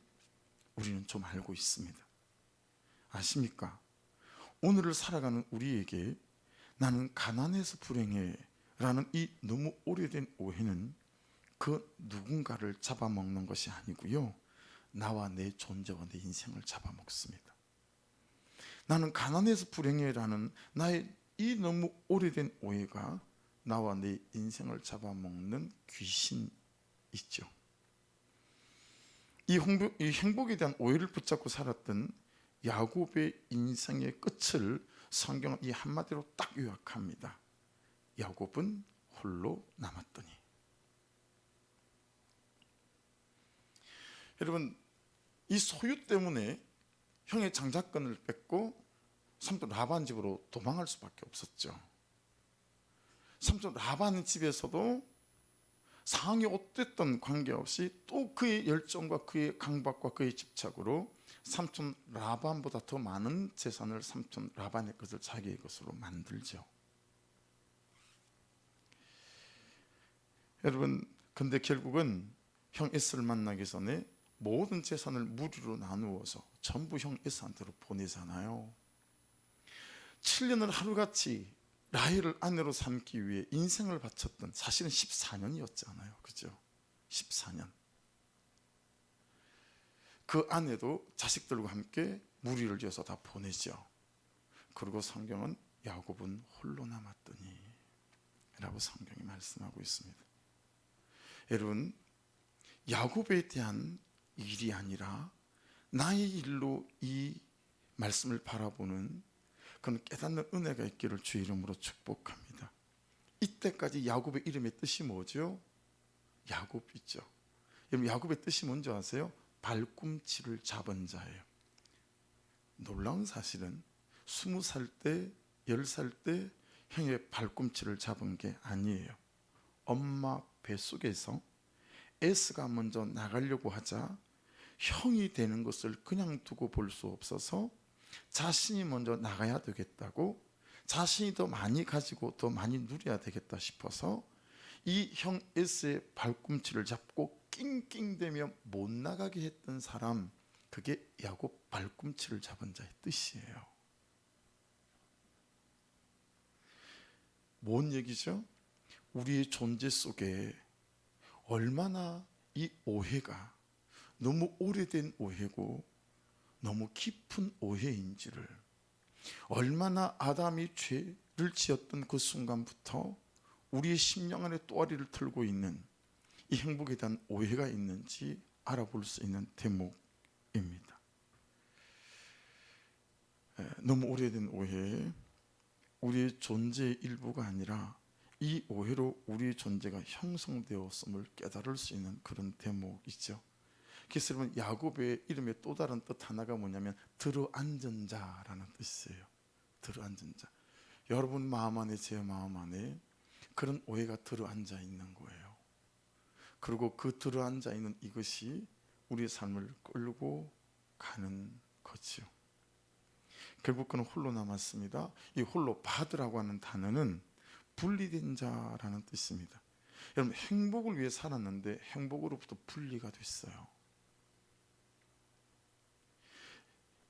우리는 좀 알고 있습니다. 아십니까? 오늘을 살아가는 우리에게 나는 가난해서 불행해 라는 이 너무 오래된 오해는 그 누군가를 잡아먹는 것이 아니고요, 나와 내 존재와 내 인생을 잡아먹습니다. 나는 가난해서 불행해라는 나의 이 너무 오래된 오해가 나와 내 인생을 잡아먹는 귀신이죠. 이 행복에 대한 오해를 붙잡고 살았던 야곱의 인생의 끝을 성경은 이 한마디로 딱 요약합니다. 야곱은 홀로 남았더니. 여러분, 이 소유 때문에 형의 장자권을 뺏고 삼촌 라반 집으로 도망할 수밖에 없었죠. 삼촌 라반의 집에서도 상황이 어땠던 관계없이 또 그의 열정과 그의 강박과 그의 집착으로 삼촌 라반보다 더 많은 재산을 삼촌 라반의 것을 자기의 것으로 만들죠. 여러분, 근데 결국은 형 에스를 만나기 전에 모든 재산을 무리로 나누어서 전부 형 에스한테로 보내잖아요. 7년을 하루같이 라헬을 아내로 삼기 위해 인생을 바쳤던, 사실은 14년이었잖아요. 그죠? 14년. 그 아내도 자식들과 함께 무리를 지어서 다 보내죠. 그리고 성경은 야곱은 홀로 남았더니 라고 성경이 말씀하고 있습니다. 여러분, 야곱에 대한 일이 아니라 나의 일로 이 말씀을 바라보는 그런 깨닫는 은혜가 있기를 주 이름으로 축복합니다. 이때까지 야곱의 이름의 뜻이 뭐죠? 야곱이죠. 여러분, 야곱의 뜻이 뭔지 아세요? 발꿈치를 잡은 자예요. 놀라운 사실은 20살 때, 10살 때 형의 발꿈치를 잡은 게 아니에요. 엄마 뱃속에서 에스가 먼저 나가려고 하자 형이 되는 것을 그냥 두고 볼 수 없어서 자신이 먼저 나가야 되겠다고, 자신이 더 많이 가지고 더 많이 누려야 되겠다 싶어서 이 형 에스의 발꿈치를 잡고 낑낑대며 못 나가게 했던 사람, 그게 야곱 발꿈치를 잡은 자의 뜻이에요. 뭔 얘기죠? 우리의 존재 속에 얼마나 이 오해가 너무 오래된 오해고 너무 깊은 오해인지를, 얼마나 아담이 죄를 지었던 그 순간부터 우리의 심령 안에 또아리를 틀고 있는 이 행복에 대한 오해가 있는지 알아볼 수 있는 대목입니다. 너무 오래된 오해, 우리의 존재의 일부가 아니라 이 오해로 우리의 존재가 형성되었음을 깨달을 수 있는 그런 대목이죠. 그래서 여러분, 야곱의 이름의 또 다른 뜻 하나가 뭐냐면 들어앉은 자라는 뜻이에요. 들어앉은 자. 여러분 마음 안에, 제 마음 안에 그런 오해가 들어앉아 있는 거예요. 그리고 그 들어앉아 있는 이것이 우리의 삶을 끌고 가는 거죠. 결국 그는 홀로 남았습니다. 이 홀로 바드라고 하는 단어는 분리된 자라는 뜻입니다. 여러분, 행복을 위해 살았는데 행복으로부터 분리가 됐어요.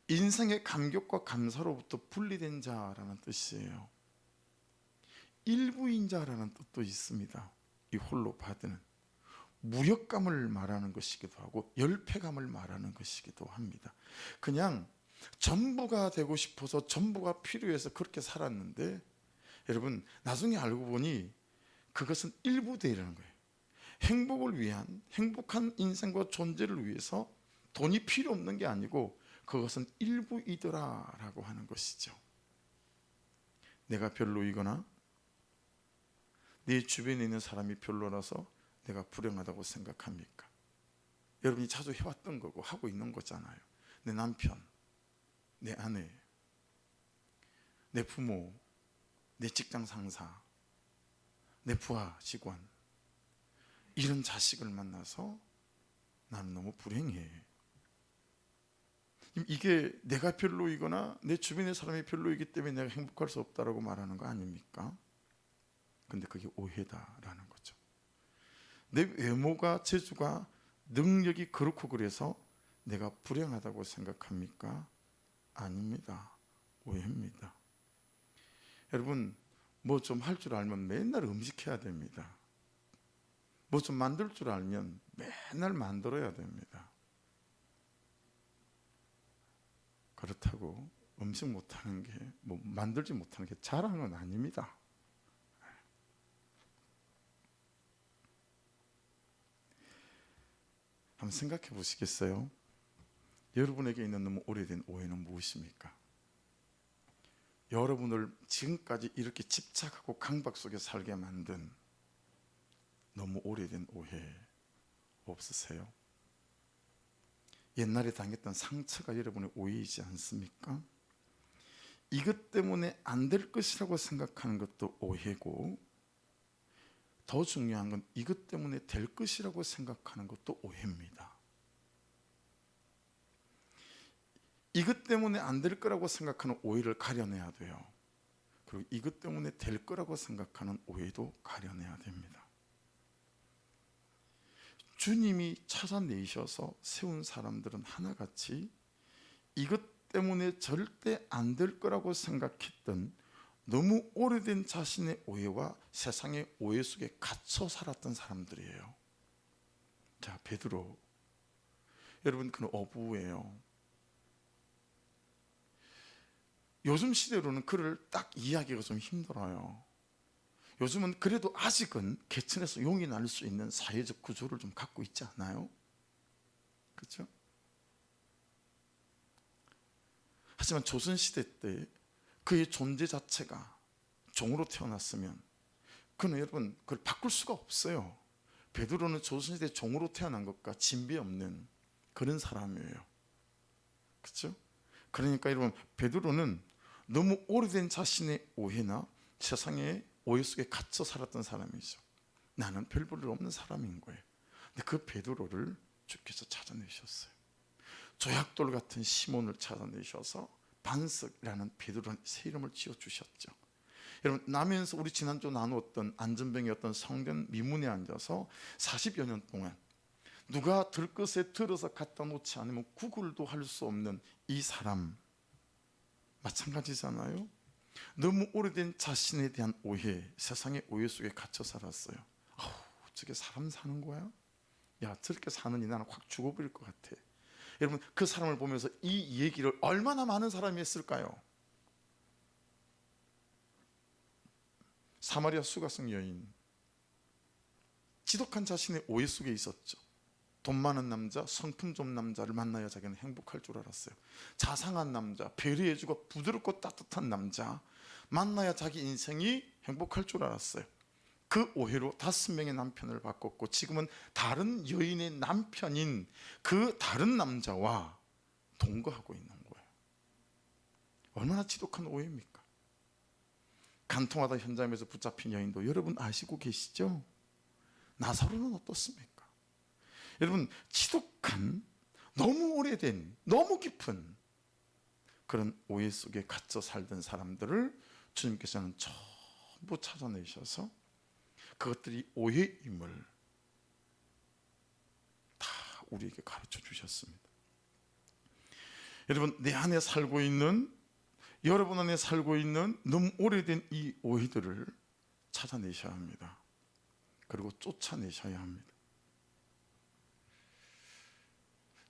인생의 감격과 감사로부터 분리된 자라는 뜻이에요. 일부인 자라는 뜻도 있습니다. 이 홀로 바드는 무력감을 말하는 것이기도 하고 열패감을 말하는 것이기도 합니다. 그냥 전부가 되고 싶어서, 전부가 필요해서 그렇게 살았는데, 여러분 나중에 알고 보니 그것은 일부되라는 거예요. 행복을 위한, 행복한 인생과 존재를 위해서 돈이 필요 없는 게 아니고 그것은 일부이더라라고 하는 것이죠. 내가 별로이거나 내 주변에 있는 사람이 별로라서 내가 불행하다고 생각합니까? 여러분이 자주 해왔던 거고 하고 있는 거잖아요. 내 남편, 내 아내, 내 부모, 내 직장 상사, 내 부하 직원, 이런 자식을 만나서 나는 너무 불행해. 이게 내가 별로이거나 내 주변의 사람이 별로이기 때문에 내가 행복할 수 없다라고 말하는 거 아닙니까? 근데 그게 오해다라는 거죠. 내 외모가, 재주가, 능력이 그렇고 그래서 내가 불행하다고 생각합니까? 아닙니다. 오해입니다. 여러분, 뭐 좀 할 줄 알면 맨날 음식해야 됩니다. 뭐 좀 만들 줄 알면 맨날 만들어야 됩니다. 그렇다고 음식 못하는 게, 뭐 만들지 못하는 게 자랑은 아닙니다. 한번 생각해 보시겠어요? 여러분에게 있는 너무 오래된 오해는 무엇입니까? 여러분을 지금까지 이렇게 집착하고 강박 속에 살게 만든 너무 오래된 오해 없으세요? 옛날에 당했던 상처가 여러분의 오해이지 않습니까? 이것 때문에 안 될 것이라고 생각하는 것도 오해고, 더 중요한 건 이것 때문에 될 것이라고 생각하는 것도 오해입니다. 이것 때문에 안 될 거라고 생각하는 오해를 가려내야 돼요. 그리고 이것 때문에 될 거라고 생각하는 오해도 가려내야 됩니다. 주님이 찾아내셔서 세운 사람들은 하나같이 이것 때문에 절대 안 될 거라고 생각했던 너무 오래된 자신의 오해와 세상의 오해 속에 갇혀 살았던 사람들이에요. 자, 베드로, 여러분, 그는 어부예요. 요즘 시대로는 그를 딱 이해하기가 좀 힘들어요. 요즘은 그래도 아직은 개천에서 용이 날 수 있는 사회적 구조를 좀 갖고 있지 않아요? 그렇죠? 하지만 조선시대 때 그의 존재 자체가 종으로 태어났으면 그는 여러분 그걸 바꿀 수가 없어요. 베드로는 조선시대 종으로 태어난 것과 진배 없는 그런 사람이에요. 그렇죠? 그러니까 여러분 베드로는 너무 오래된 자신의 오해나 세상의 오해 속에 갇혀 살았던 사람이죠. 나는 별 볼 일 없는 사람인 거예요. 근데 그 베드로를 주께서 찾아내셨어요. 조약돌 같은 시몬을 찾아내셔서 반석이라는 베드로라는 새 이름을 지어주셨죠. 여러분, 나면서 우리 지난주 나누었던 안전병이었던 성전 미문에 앉아서 40여 년 동안 누가 들것에 들어서 갖다 놓지 않으면 구걸도 할 수 없는 이 사람 마찬가지잖아요. 너무 오래된 자신에 대한 오해, 세상의 오해 속에 갇혀 살았어요. 저게 사람 사는 거야? 야, 저렇게 사느니 나는 확 죽어버릴 것 같아. 여러분, 그 사람을 보면서 이 얘기를 얼마나 많은 사람이 했을까요? 사마리아 수가성 여인, 지독한 자신의 오해 속에 있었죠. 돈 많은 남자, 성품 좋은 남자를 만나야 자기는 행복할 줄 알았어요. 자상한 남자, 배려해주고 부드럽고 따뜻한 남자 만나야 자기 인생이 행복할 줄 알았어요. 그 오해로 5명의 남편을 바꿨고 지금은 다른 여인의 남편인 그 다른 남자와 동거하고 있는 거예요. 얼마나 지독한 오해입니까? 간통하다 현장에서 붙잡힌 여인도 여러분 아시고 계시죠? 나사로는 어떻습니까? 여러분, 지독한, 너무 오래된, 너무 깊은 그런 오해 속에 갇혀 살던 사람들을 주님께서는 전부 찾아내셔서 그것들이 오해임을 다 우리에게 가르쳐 주셨습니다. 여러분, 내 안에 살고 있는, 여러분 안에 살고 있는 너무 오래된 이 오해들을 찾아내셔야 합니다. 그리고 쫓아내셔야 합니다.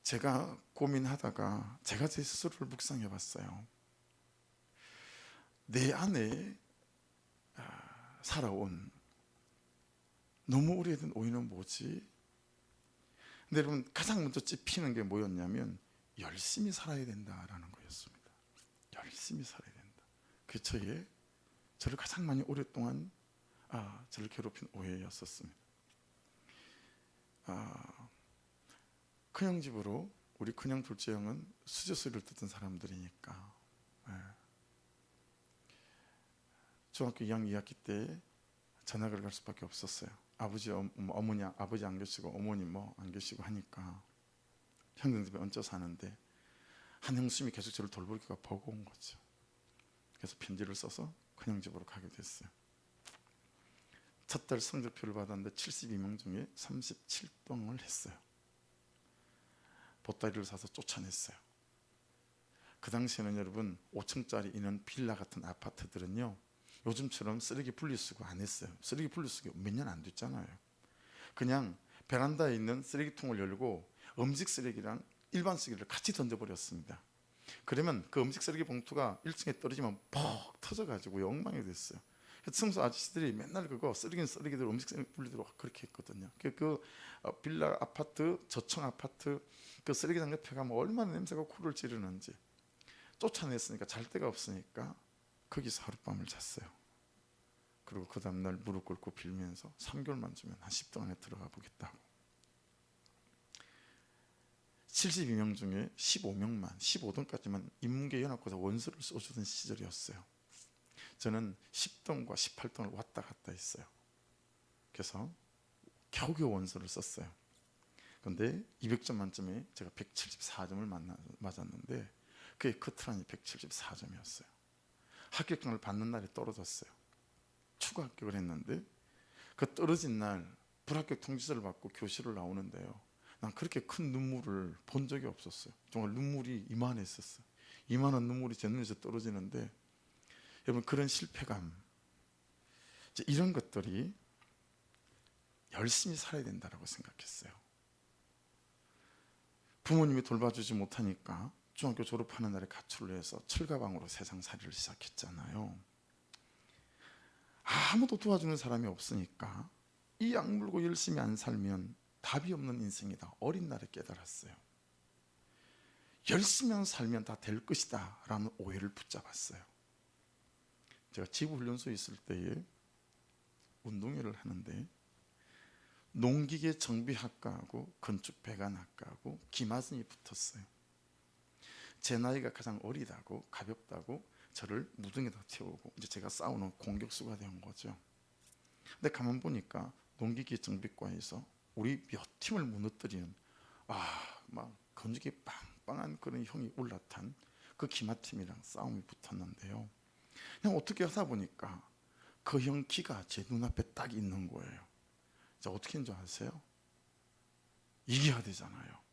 제가 고민하다가 제가 제 스스로를 묵상해 봤어요. 내 안에 살아온 너무 오래된 오해는 뭐지? 근데 여러분 가장 먼저 찝히는 게 뭐였냐면 열심히 살아야 된다라는 거였습니다. 열심히 살아야 된다. 그게 저를 가장 많이 오랫동안 저를 괴롭힌 오해였었습니다. 큰형 집으로 우리 큰형 둘째 형은 수저 소리를 듣던 사람들이니까 중학교 2학년 2학기 때 전학을 갈 수밖에 없었어요. 어머니 아버지 안 계시고 어머니 안 계시고 하니까 형들 집에 얹혀 사는데 한 형수님이 계속 저를 돌보기가 버거운 거죠. 그래서 편지를 써서 큰형 집으로 가게 됐어요. 첫 달 성적표를 받았는데 72명 중에 37등을 했어요. 보따리를 사서 쫓아냈어요. 그 당시에는 여러분 5층짜리 있는 빌라 같은 아파트들은요 요즘처럼 쓰레기 분리수거 안 했어요. 쓰레기 분리수거 몇 년 안 됐잖아요. 그냥 베란다에 있는 쓰레기통을 열고 음식 쓰레기랑 일반 쓰레기를 같이 던져버렸습니다. 그러면 그 음식 쓰레기 봉투가 1층에 떨어지면 퍽 터져가지고 엉망이 됐어요. 청소 아저씨들이 맨날 그거 쓰레기는 쓰레기들 음식 쓰레기 분리도록 그렇게 했거든요. 그 빌라 아파트, 저층 아파트 그 쓰레기장 옆에 가면 얼마나 냄새가 코를 찌르는지. 쫓아냈으니까 잘 데가 없으니까 거기서 하룻밤을 잤어요. 그리고 그 다음날 무릎 꿇고 빌면서 3개월만 주면 한 10등 안에 들어가 보겠다고. 72명 중에 15명만 15등까지만 인문계 연합고사 원서를 써주던 시절이었어요. 저는 10등과 18등을 왔다 갔다 했어요. 그래서 겨우겨우 원서를 썼어요. 근데 200점 만점에 제가 174점을 맞았는데 그의 커트라인이 174점이었어요. 합격장을 받는 날에 떨어졌어요. 추가 합격을 했는데 그 떨어진 날 불합격 통지서를 받고 교실을 나오는데요, 난 그렇게 큰 눈물을 본 적이 없었어요. 정말 눈물이 이만했었어요. 이만한 눈물이 제 눈에서 떨어지는데, 여러분, 그런 실패감, 이런 것들이 열심히 살아야 된다고 생각했어요. 부모님이 돌봐주지 못하니까 중학교 졸업하는 날에 가출을 해서 철가방으로 세상살이를 시작했잖아요. 아무도 도와주는 사람이 없으니까 이 약물고 열심히 안 살면 답이 없는 인생이다. 어린 날에 깨달았어요. 열심히 살면 다 될 것이다 라는 오해를 붙잡았어요. 제가 지구훈련소에 있을 때에 운동회를 하는데 농기계 정비학과하고 건축배관학과하고 기마선이 붙었어요. 제 나이가 가장 어리다고 가볍다고 저를 무등에다 태우고 이제 제가 싸우는 공격수가 된 거죠. 근데 가만 보니까 농기계 정비과에서 우리 몇 팀을 무너뜨리는 막 건조기 빵빵한 그런 형이 올라탄 그 기마팀이랑 싸움이 붙었는데요, 그냥 어떻게 하다 보니까 그 형 기가 제 눈앞에 딱 있는 거예요. 자, 어떻게 하는 줄 아세요? 이겨야 되잖아요.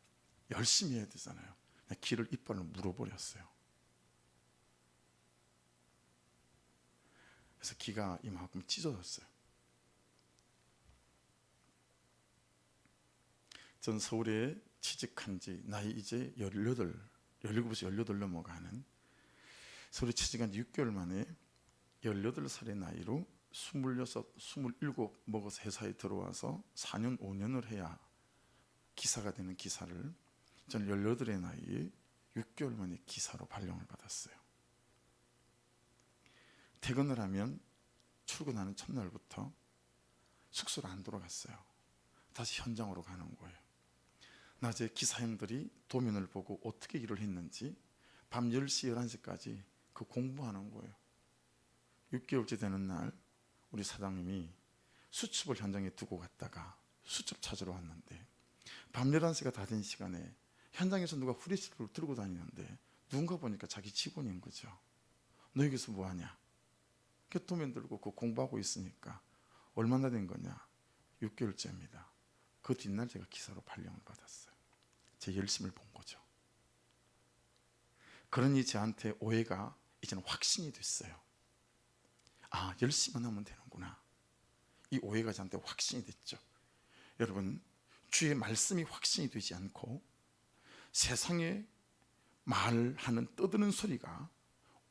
열심히 해야 되잖아요. 그냥 기를 이빨로 물어버렸어요. 그래서 기가 이만큼 찢어졌어요. 전 서울에 취직한 지 나이 이제 17에서 18 넘어가는, 서울에 취직한 지 6개월 만에 18살의 나이로 26, 27 먹어서 회사에 들어와서 4년, 5년을 해야 기사가 되는 기사를 저는 18의 나이에 6개월 만에 기사로 발령을 받았어요. 퇴근을 하면 출근하는 첫날부터 숙소로 안 돌아갔어요. 다시 현장으로 가는 거예요. 낮에 기사형들이 도면을 보고 어떻게 일을 했는지 밤 10시, 11시까지 그 공부하는 거예요. 6개월째 되는 날 우리 사장님이 수첩을 현장에 두고 갔다가 수첩 찾으러 왔는데 밤 11시가 다 된 시간에 현장에서 누가 후레쉬를 들고 다니는데 누군가 보니까 자기 직원인 거죠. 너 여기서 뭐하냐? 도면 들고 그 공부하고 있으니까. 얼마나 된 거냐? 6개월째입니다. 그 뒷날 제가 기사로 발령을 받았어요. 제 열심을 본 거죠. 그러니 저한테 오해가 이제는 확신이 됐어요. 열심히만 하면 되는구나. 이 오해가 저한테 확신이 됐죠. 여러분, 주의 말씀이 확신이 되지 않고 세상에 말하는 떠드는 소리가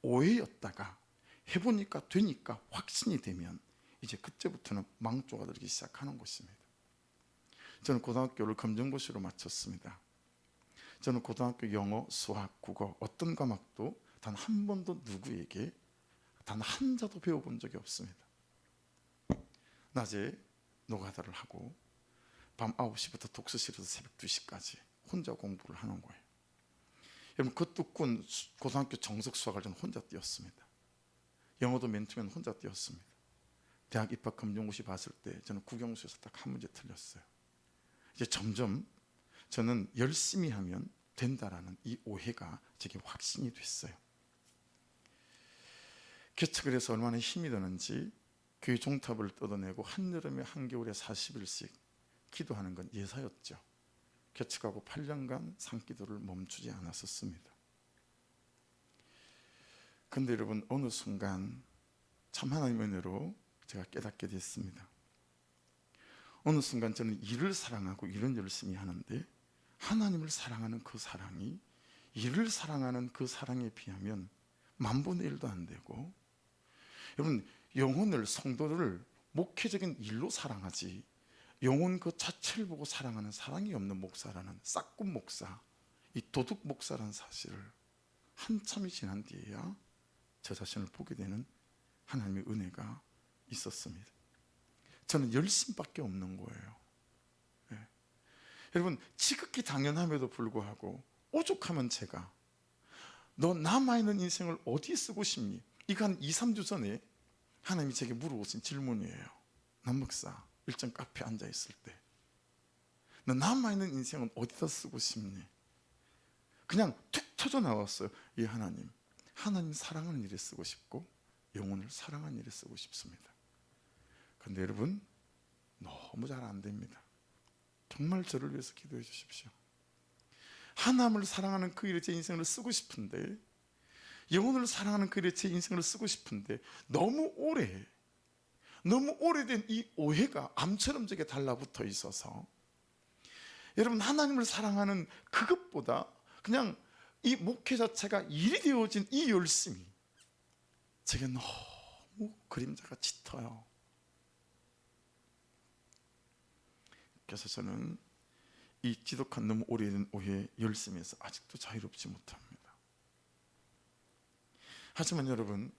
오해였다가 해보니까 되니까 확신이 되면 이제 그때부터는 망조가 들기 시작하는 것입니다. 저는 고등학교를 검정고시로 마쳤습니다. 저는 고등학교 영어, 수학, 국어 어떤 과목도 단 한 번도 누구에게 단 한 자도 배워본 적이 없습니다. 낮에 노가다를 하고 밤 9시부터 독서실에서 새벽 2시까지 혼자 공부를 하는 거예요. 여러분, 그 뚜꾼 고등학교 정석 수학을 저는 혼자 띄웠습니다. 영어도 맨투맨 혼자 띄웠습니다. 대학 입학 검정고시 봤을 때 저는 국영수에서 딱 한 문제 틀렸어요. 이제 점점 저는 열심히 하면 된다라는 이 오해가 제게 확신이 됐어요. 개척을 해서 얼마나 힘이 드는지 교회 종탑을 뜯어내고 한여름에 한겨울에 40일씩 기도하는 건 예사였죠. 개척하고 8년간 산기도를 멈추지 않았었습니다. 근데 여러분, 어느 순간 참 하나님의 은혜로 제가 깨닫게 됐습니다. 어느 순간 저는 일을 사랑하고 일은 열심히 하는데 하나님을 사랑하는 그 사랑이 일을 사랑하는 그 사랑에 비하면 10,000분의 1도 안 되고, 여러분, 영혼을, 성도를 목회적인 일로 사랑하지 영혼 그 자체를 보고 사랑하는 사랑이 없는 목사라는 싹군 목사, 이 도둑 목사라는 사실을 한참이 지난 뒤에야 저 자신을 보게 되는 하나님의 은혜가 있었습니다. 저는 열심밖에 없는 거예요. 네. 여러분, 지극히 당연함에도 불구하고 오죽하면 제가 너 남아있는 인생을 어디에 쓰고 싶니? 이거 한 2, 3주 전에 하나님이 제게 물어보신 질문이에요. 남 목사, 일정 카페에 앉아 있을 때, 너 남아있는 인생은 어디다 쓰고 싶니? 그냥 툭 터져 나왔어요. 이 하나님 사랑하는 일에 쓰고 싶고 영혼을 사랑하는 일에 쓰고 싶습니다. 그런데 여러분, 너무 잘 안 됩니다. 정말 저를 위해서 기도해 주십시오. 하나님을 사랑하는 그 일에 제 인생을 쓰고 싶은데, 영혼을 사랑하는 그 일에 제 인생을 쓰고 싶은데, 너무 오래된 이 오해가 암처럼 제게 달라붙어 있어서, 여러분, 하나님을 사랑하는 그것보다 그냥 이 목회 자체가 일이 되어진 이 열심이 제게 너무 그림자가 짙어요. 그래서 저는 이 지독한 너무 오래된 오해의 열심에서 아직도 자유롭지 못합니다. 하지만 여러분,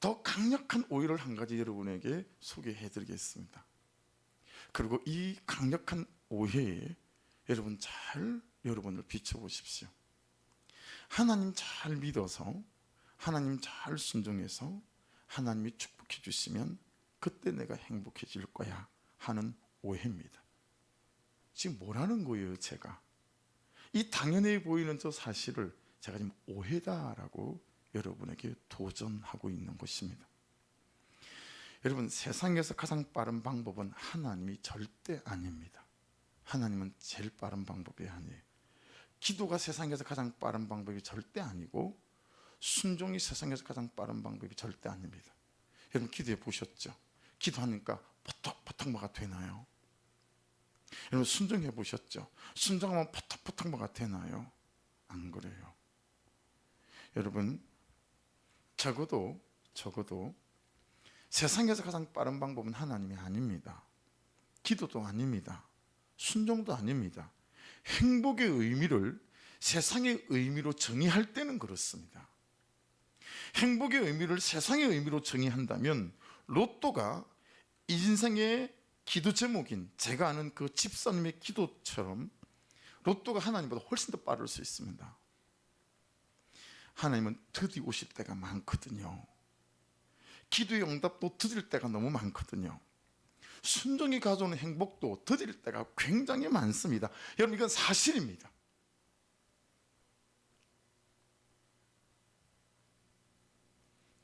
더 강력한 오해를 한 가지 여러분에게 소개해 드리겠습니다. 그리고 이 강력한 오해에 여러분을 비춰보십시오. 하나님 잘 믿어서, 하나님 잘 순종해서 하나님이 축복해 주시면 그때 내가 행복해질 거야 하는 오해입니다. 지금 뭐라는 거예요? 제가 이 당연해 보이는 저 사실을 제가 지금 오해다라고 여러분에게 도전하고 있는 것입니다. 여러분, 세상에서 가장 빠른 방법은 하나님이 절대 아닙니다. 하나님은 제일 빠른 방법이 아니에요. 기도가 세상에서 가장 빠른 방법이 절대 아니고, 순종이 세상에서 가장 빠른 방법이 절대 아닙니다. 여러분, 기도해 보셨죠? 기도하니까 포톡포톡 뭐가 되나요? 여러분, 순종해 보셨죠? 순종하면 포톡포톡 뭐가 되나요? 안 그래요. 여러분, 적어도 세상에서 가장 빠른 방법은 하나님이 아닙니다. 기도도 아닙니다. 순종도 아닙니다. 행복의 의미를 세상의 의미로 정의할 때는 그렇습니다. 행복의 의미를 세상의 의미로 정의한다면 로또가 인생의 기도 제목인 제가 아는 그 집사님의 기도처럼 로또가 하나님보다 훨씬 더 빠를 수 있습니다. 하나님은 드디 오실 때가 많거든요. 기도의 응답도 드릴 때가 너무 많거든요. 순종이 가져오는 행복도 드릴 때가 굉장히 많습니다. 여러분, 이건 사실입니다.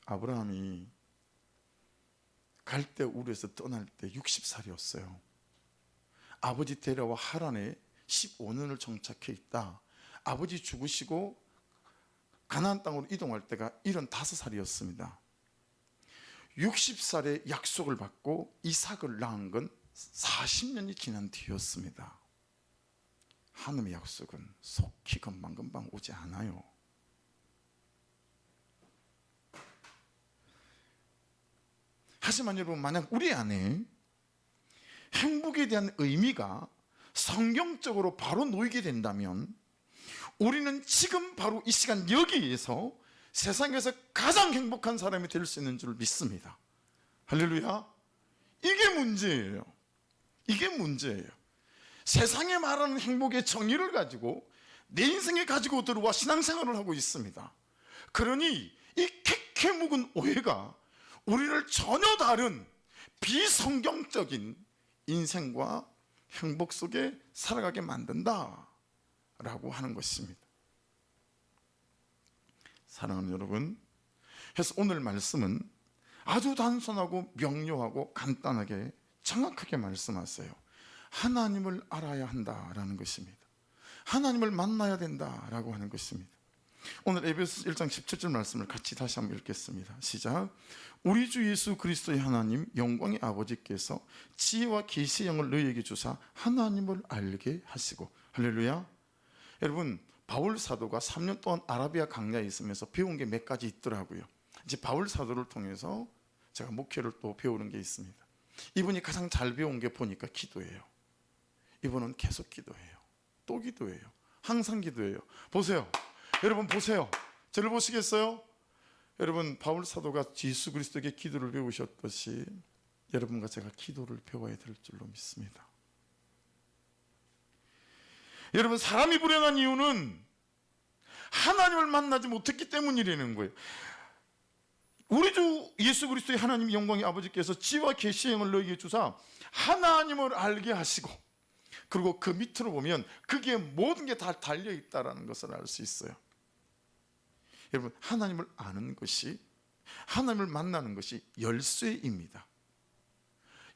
아브라함이 갈대 우르에서 떠날 때 60살이었어요. 아버지 데려와 하란에 15년을 정착해 있다. 아버지 죽으시고 가나안 땅으로 이동할 때가 75살이었습니다. 60살의 약속을 받고 이삭을 낳은 건 40년이 지난 뒤였습니다. 하나님의 약속은 속히 금방금방 오지 않아요. 하지만 여러분, 만약 우리 안에 행복에 대한 의미가 성경적으로 바로 놓이게 된다면 우리는 지금 바로 이 시간 여기에서 세상에서 가장 행복한 사람이 될 수 있는 줄 믿습니다. 할렐루야. 이게 문제예요. 이게 문제예요. 세상에 말하는 행복의 정의를 가지고 내 인생에 가지고 들어와 신앙생활을 하고 있습니다. 그러니 이 캐캐 묵은 오해가 우리를 전혀 다른 비성경적인 인생과 행복 속에 살아가게 만든다라고 하는 것입니다. 사랑하는 여러분, 그래서 오늘 말씀은 아주 단순하고 명료하고 간단하게 정확하게 말씀하세요. 하나님을 알아야 한다라는 것입니다. 하나님을 만나야 된다라고 하는 것입니다. 오늘 에베소서 1장 17절 말씀을 같이 다시 한번 읽겠습니다. 시작. 우리 주 예수 그리스도의 하나님 영광의 아버지께서 지혜와 계시의 영을 너희에게 주사 하나님을 알게 하시고. 할렐루야. 여러분, 바울 사도가 3년 동안 아라비아 강야에 있으면서 배운 게 몇 가지 있더라고요. 이제 바울 사도를 통해서 제가 목회를 또 배우는 게 있습니다. 이분이 가장 잘 배운 게 보니까 기도예요. 이분은 계속 기도해요. 또 기도해요. 항상 기도해요. 보세요. 여러분 보세요. 저를 보시겠어요? 여러분, 바울 사도가 예수 그리스도에게 기도를 배우셨듯이 여러분과 제가 기도를 배워야 될 줄로 믿습니다. 여러분, 사람이 불행한 이유는 하나님을 만나지 못했기 때문이라는 거예요. 우리 주 예수 그리스도의 하나님 영광의 아버지께서 지혜와 계시의 영을 너희에게 주사 하나님을 알게 하시고, 그리고 그 밑으로 보면 그게 모든 게 다 달려있다는 것을 알 수 있어요. 여러분, 하나님을 아는 것이, 하나님을 만나는 것이 열쇠입니다.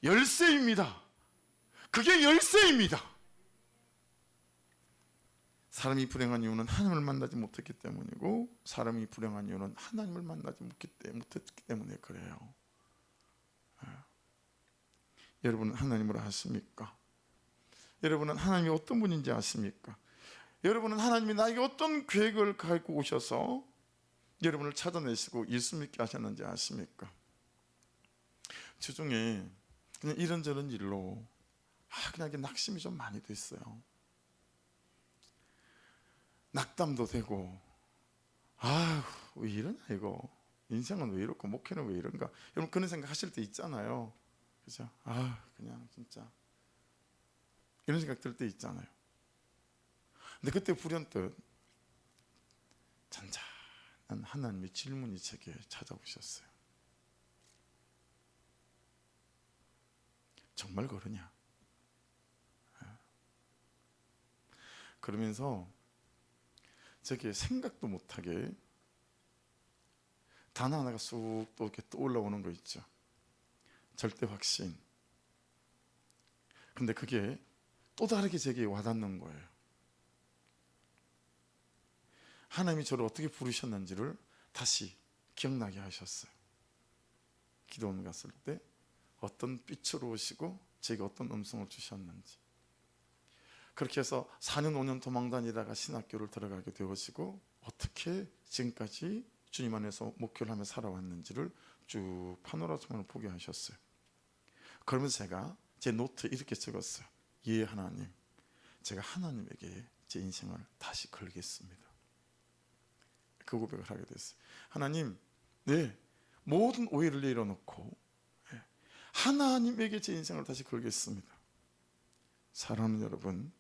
열쇠입니다. 그게 열쇠입니다. 사람이 불행한 이유는 하나님을 만나지 못했기 때문이고, 사람이 불행한 이유는 하나님을 만나지 못했기 때문에 그래요. 여러분은 하나님을 아십니까? 여러분은 하나님이 어떤 분인지 아십니까? 여러분은 하나님이 나에게 어떤 계획을 갖고 오셔서 여러분을 찾아내시고 예수 믿게 하셨는지 아십니까? 주중에 그냥 이런저런 일로 그냥 낙심이 좀 많이 됐어요. 낙담도 되고, 왜 이러냐 이거, 인생은 왜 이렇고 목회는 왜 이런가, 여러분 그런 생각 하실 때 있잖아요. 그죠? 그냥 진짜 이런 생각 들 때 있잖아요. 근데 그때 불현듯 잔잔한 하나님의 질문이 제게 찾아오셨어요. 정말 그러냐? 그러면서 제게 생각도 못하게 단어 하나가 쑥 또 이렇게 떠올라오는 거 있죠. 절대 확신. 근데 그게 또 다르게 제게 와닿는 거예요. 하나님이 저를 어떻게 부르셨는지를 다시 기억나게 하셨어요. 기도원 갔을 때 어떤 빛으로 오시고 제게 어떤 음성을 주셨는지. 그렇게 해서 4년 5년 도망 다니다가 신학교를 들어가게 되어지고, 어떻게 지금까지 주님 안에서 목회를 하며 살아왔는지를 쭉 파노라마를 보게 하셨어요. 그러면서 제가 제 노트에 이렇게 적었어요. 예, 하나님, 제가 하나님에게 제 인생을 다시 걸겠습니다. 그 고백을 하게 됐어요. 하나님, 모든 오해를 내려놓고 하나님에게 제 인생을 다시 걸겠습니다. 사랑하는 여러분,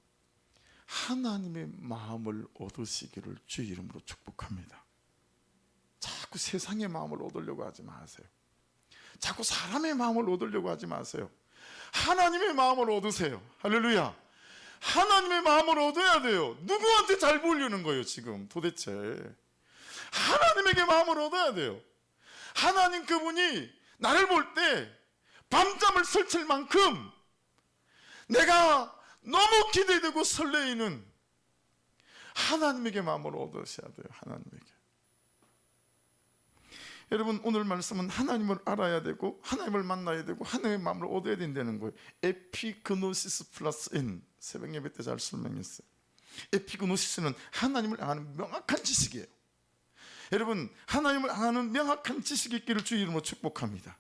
하나님의 마음을 얻으시기를 주의 이름으로 축복합니다. 자꾸 세상의 마음을 얻으려고 하지 마세요. 자꾸 사람의 마음을 얻으려고 하지 마세요. 하나님의 마음을 얻으세요. 할렐루야. 하나님의 마음을 얻어야 돼요. 누구한테 잘 보이려는 거예요 지금 도대체. 하나님에게 마음을 얻어야 돼요. 하나님 그분이 나를 볼 때 밤잠을 설칠 만큼 내가 너무 기대되고 설레이는 하나님에게 마음을 얻으셔야 돼요. 하나님에게. 여러분, 오늘 말씀은 하나님을 알아야 되고 하나님을 만나야 되고 하나님의 마음을 얻어야 된다는 거예요. 에피그노시스 플러스 N, 새벽 예배 때 잘 설명했어요. 에피그노시스는 하나님을 아는 명확한 지식이에요. 여러분, 하나님을 아는 명확한 지식이 있기를 주의 이름으로 축복합니다.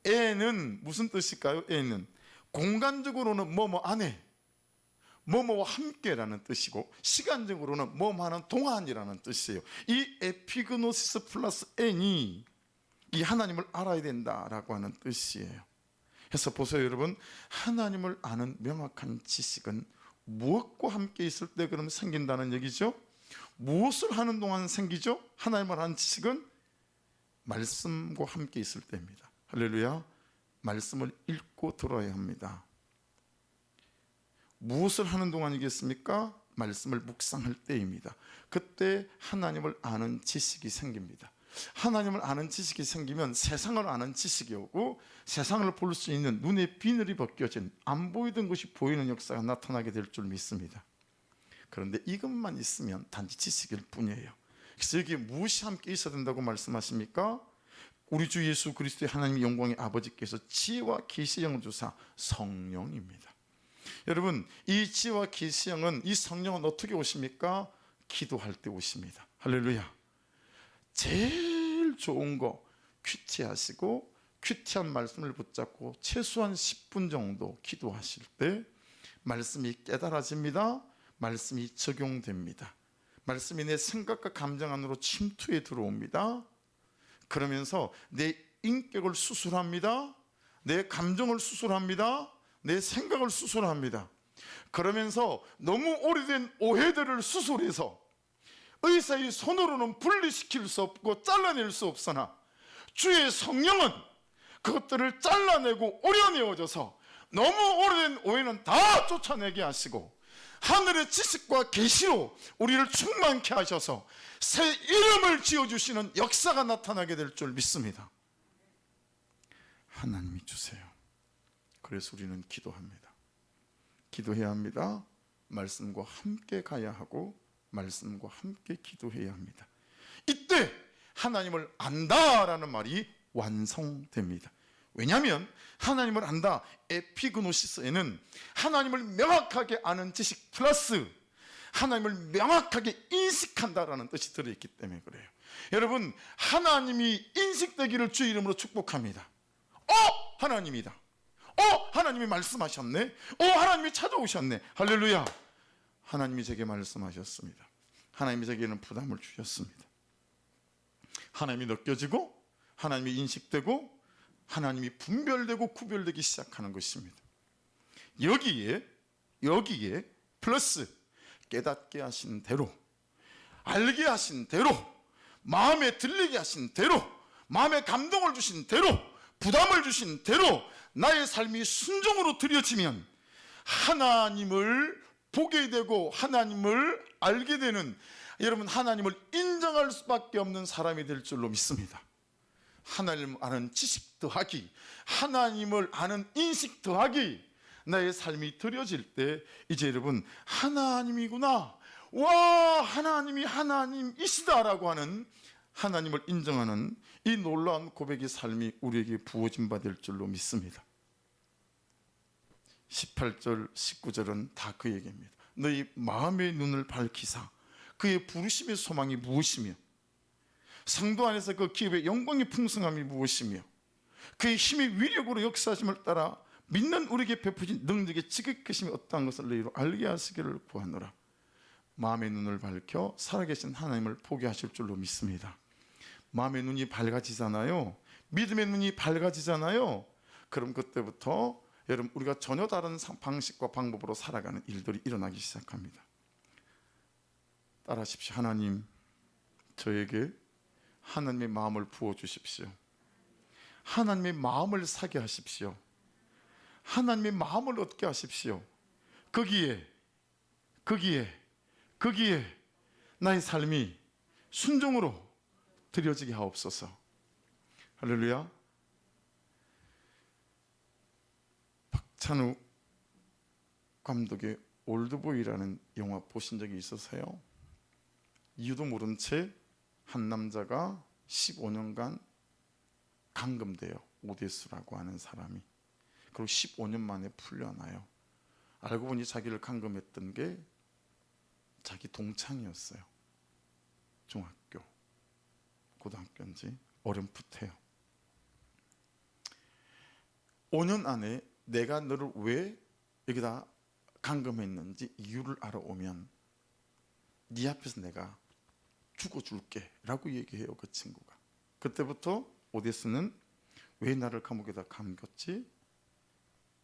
N은 무슨 뜻일까요? N은 공간적으로는 뭐뭐 안에, 뭐뭐와 함께라는 뜻이고, 시간적으로는 뭐뭐하는 동안이라는 뜻이에요. 이 에피그노시스 플러스 N이 이 하나님을 알아야 된다라고 하는 뜻이에요. 그래서 보세요 여러분, 하나님을 아는 명확한 지식은 무엇과 함께 있을 때 그러면 생긴다는 얘기죠? 무엇을 하는 동안 생기죠? 하나님을 아는 지식은 말씀과 함께 있을 때입니다. 할렐루야. 말씀을 읽고 들어야 합니다. 무엇을 하는 동안이겠습니까? 말씀을 묵상할 때입니다. 그때 하나님을 아는 지식이 생깁니다. 하나님을 아는 지식이 생기면 세상을 아는 지식이 오고, 세상을 볼 수 있는 눈의 비늘이 벗겨진 안 보이던 것이 보이는 역사가 나타나게 될 줄 믿습니다. 그런데 이것만 있으면 단지 지식일 뿐이에요. 그래서 여기에 무엇이 함께 있어야 된다고 말씀하십니까? 우리 주 예수 그리스도의 하나님의 영광의 아버지께서 지혜와 계시의 영을 주사 성령입니다. 여러분, 이 지혜와 계시의 영은, 이 성령은 어떻게 오십니까? 기도할 때 오십니다. 할렐루야. 제일 좋은 거 큐티하시고, 큐티한 말씀을 붙잡고 최소한 10분 정도 기도하실 때 말씀이 깨달아집니다. 말씀이 적용됩니다. 말씀이 내 생각과 감정 안으로 침투해 들어옵니다. 그러면서 내 인격을 수술합니다. 내 감정을 수술합니다. 내 생각을 수술합니다. 그러면서 너무 오래된 오해들을 수술해서 의사의 손으로는 분리시킬 수 없고 잘라낼 수 없으나 주의 성령은 그것들을 잘라내고 오려내어져서 너무 오래된 오해는 다 쫓아내게 하시고 하늘의 지식과 계시로 우리를 충만케 하셔서 새 이름을 지어주시는 역사가 나타나게 될 줄 믿습니다. 하나님이 주세요. 그래서 우리는 기도합니다. 기도해야 합니다. 말씀과 함께 가야 하고 말씀과 함께 기도해야 합니다. 이때 하나님을 안다라는 말이 완성됩니다. 왜냐하면 하나님을 안다, 에피그노시스에는 하나님을 명확하게 아는 지식 플러스 하나님을 명확하게 인식한다라는 뜻이 들어있기 때문에 그래요. 여러분, 하나님이 인식되기를 주의 이름으로 축복합니다. 하나님이다. 하나님이 말씀하셨네. 하나님이 찾아오셨네. 할렐루야. 하나님이 제게 말씀하셨습니다. 하나님이 제게는 부담을 주셨습니다. 하나님이 느껴지고 하나님이 인식되고 하나님이 분별되고 구별되기 시작하는 것입니다. 여기에 플러스 깨닫게 하신 대로, 알게 하신 대로, 마음에 들리게 하신 대로, 마음에 감동을 주신 대로, 부담을 주신 대로 나의 삶이 순종으로 드려지면 하나님을 보게 되고 하나님을 알게 되는, 여러분, 하나님을 인정할 수밖에 없는 사람이 될 줄로 믿습니다. 하나님을 아는 지식 더하기, 하나님을 아는 인식 더하기, 나의 삶이 드려질 때 이제 여러분, 하나님이구나, 와, 하나님이 하나님이시다라고 하는, 하나님을 인정하는 이 놀라운 고백의 삶이 우리에게 부어진 바 될 줄로 믿습니다. 18절 19절은 다 그 얘기입니다. 너희 마음의 눈을 밝히사 그의 부르심의 소망이 무엇이며 성도 안에서 그 기업의 영광의 풍성함이 무엇이며 그의 힘의 위력으로 역사하심을 따라 믿는 우리에게 베푸신 능력의 지극하심이 어떠한 것을 너희로 알게 하시기를 구하노라. 마음의 눈을 밝혀 살아계신 하나님을 보게 하실 줄로 믿습니다. 마음의 눈이 밝아지잖아요. 믿음의 눈이 밝아지잖아요. 그럼 그때부터 여러분, 우리가 전혀 다른 방식과 방법으로 살아가는 일들이 일어나기 시작합니다. 따라하십시오. 하나님, 저에게 하나님의 마음을 부어주십시오. 하나님의 마음을 사게 하십시오. 하나님의 마음을 얻게 하십시오. 거기에 나의 삶이 순종으로 드려지게 하옵소서. 할렐루야. 박찬욱 감독의 올드보이라는 영화 보신 적이 있으세요? 이유도 모른 채 한 남자가 15년간 감금돼요. 오데스라고 하는 사람이. 그리고 15년 만에 풀려나요. 알고 보니 자기를 감금했던 게 자기 동창이었어요. 중학교, 고등학교인지 어렴풋해요. 5년 안에 내가 너를 왜 여기다 감금했는지 이유를 알아오면 네 앞에서 내가 죽어줄게 라고 얘기해요. 그 친구가. 그때부터 오데스는 왜 나를 감옥에다 감겼지?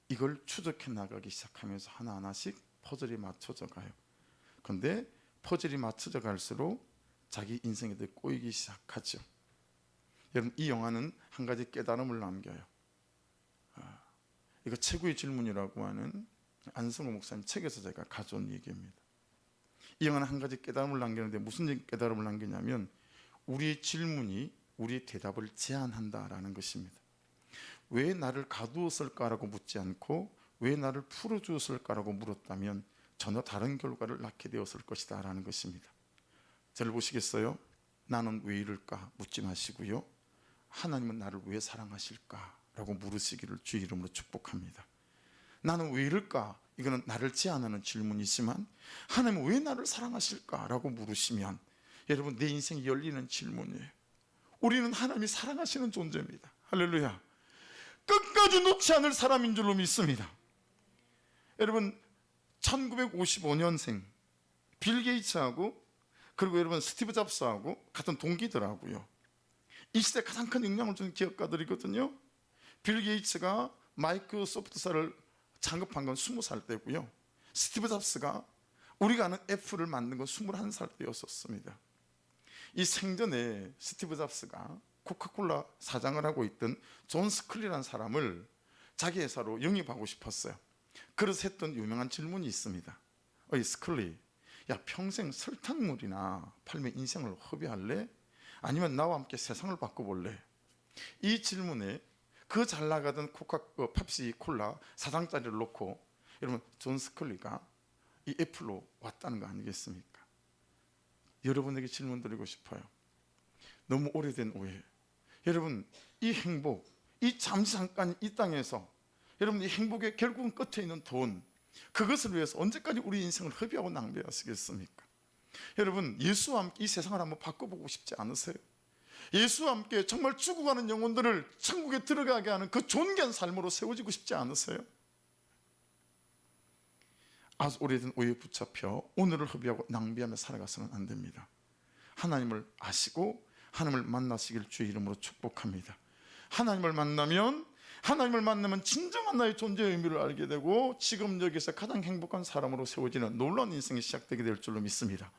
이걸 추적해 나가기 시작하면서 하나하나씩 퍼즐이 맞춰져 가요. 그런데 퍼즐이 맞춰져 갈수록 자기 인생에 대해 꼬이기 시작하죠. 여러분, 이 영화는 한 가지 깨달음을 남겨요. 이거 최고의 질문이라고 하는 안성호 목사님 책에서 제가 가져온 얘기입니다. 이 영화는 한 가지 깨달음을 남기는데 무슨 깨달음을 남기냐면 우리의 질문이 우리의 대답을 제한한다라는 것입니다. 왜 나를 가두었을까라고 묻지 않고 왜 나를 풀어주었을까라고 물었다면 전혀 다른 결과를 낳게 되었을 것이다 라는 것입니다. 저를 보시겠어요? 나는 왜 이럴까 묻지 마시고요, 하나님은 나를 왜 사랑하실까 라고 물으시기를 주의 이름으로 축복합니다. 나는 왜 이럴까? 이거는 나를 제한하는 질문이지만 하나님은 왜 나를 사랑하실까? 라고 물으시면 여러분, 내 인생이 열리는 질문이에요. 우리는 하나님이 사랑하시는 존재입니다. 할렐루야. 끝까지 놓지 않을 사람인 줄로 믿습니다. 여러분, 1955년생 빌 게이츠하고 그리고 여러분 스티브 잡스하고 같은 동기더라고요. 이 시대 가장 큰 영향을 주는 기업가들이거든요. 빌 게이츠가 마이크로소프트사를 창업한 건 20살 때고요. 스티브 잡스가 우리가 아는 애플을 만든 건 21살 때였었습니다. 이 생전에 스티브 잡스가 코카콜라 사장을 하고 있던 존 스클리라는 사람을 자기 회사로 영입하고 싶었어요. 그래서 했던 유명한 질문이 있습니다. 어이 스클리, 야 평생 설탕물이나 팔면 인생을 허비할래? 아니면 나와 함께 세상을 바꿔볼래? 이 질문에 그 잘 나가던 펩시 콜라 사장자리를 놓고 여러분 존 스클리가 이 애플로 왔다는 거 아니겠습니까? 여러분에게 질문 드리고 싶어요. 너무 오래된 오해. 여러분 이 행복, 이 잠깐 이 땅에서 여러분 이 행복의 결국은 끝에 있는 돈, 그것을 위해서 언제까지 우리 인생을 허비하고 낭비하시겠습니까? 여러분 예수와 함께 이 세상을 한번 바꿔보고 싶지 않으세요? 예수와 함께 정말 죽어가는 영혼들을 천국에 들어가게 하는 그 존귀한 삶으로 세워지고 싶지 않으세요? 아주 오래된 오해에 붙잡혀 오늘을 허비하고 낭비하며 살아가서는 안 됩니다. 하나님을 아시고 하나님을 만나시길 주의 이름으로 축복합니다. 하나님을 만나면 진정한 나의 존재의 의미를 알게 되고 지금 여기서 가장 행복한 사람으로 세워지는 놀라운 인생이 시작되게 될 줄로 믿습니다.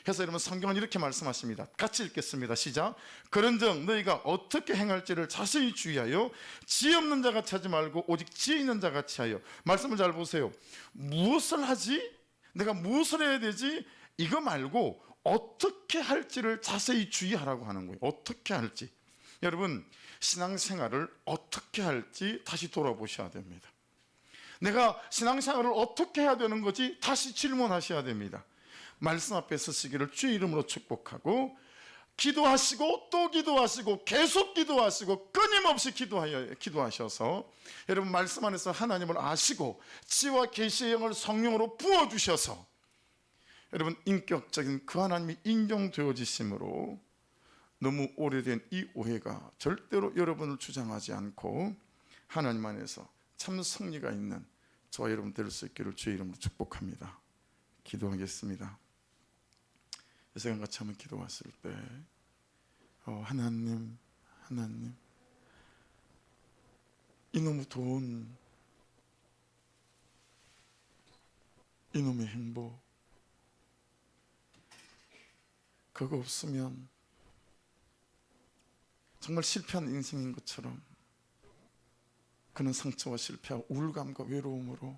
그래서 여러분 성경은 이렇게 말씀하십니다. 같이 읽겠습니다. 시작. 그런즉 너희가 어떻게 행할지를 자세히 주의하여 지혜 없는 자 같이 하지 말고 오직 지혜 있는 자 같이 하여. 말씀을 잘 보세요. 무엇을 하지? 내가 무엇을 해야 되지? 이거 말고 어떻게 할지를 자세히 주의하라고 하는 거예요. 어떻게 할지. 여러분 신앙생활을 어떻게 할지 다시 돌아보셔야 됩니다. 내가 신앙생활을 어떻게 해야 되는 거지? 다시 질문하셔야 됩니다. 말씀 앞에 서시기를 주의 이름으로 축복하고 기도하시고 또 기도하시고 계속 기도하시고 끊임없이 기도하셔서 여러분 말씀 안에서 하나님을 아시고 지혜와 계시의 영을 성령으로 부어주셔서 여러분 인격적인 그 하나님이 인정되어지심으로 너무 오래된 이 오해가 절대로 여러분을 주장하지 않고 하나님 안에서 참 승리가 있는 저와 여러분 될 수 있기를 주의 이름으로 축복합니다. 기도하겠습니다. 이 시간 같이 한번 기도했을 때 하나님 이놈의 돈, 이놈의 행복, 그거 없으면 정말 실패한 인생인 것처럼 그는 상처와 실패와 우울감과 외로움으로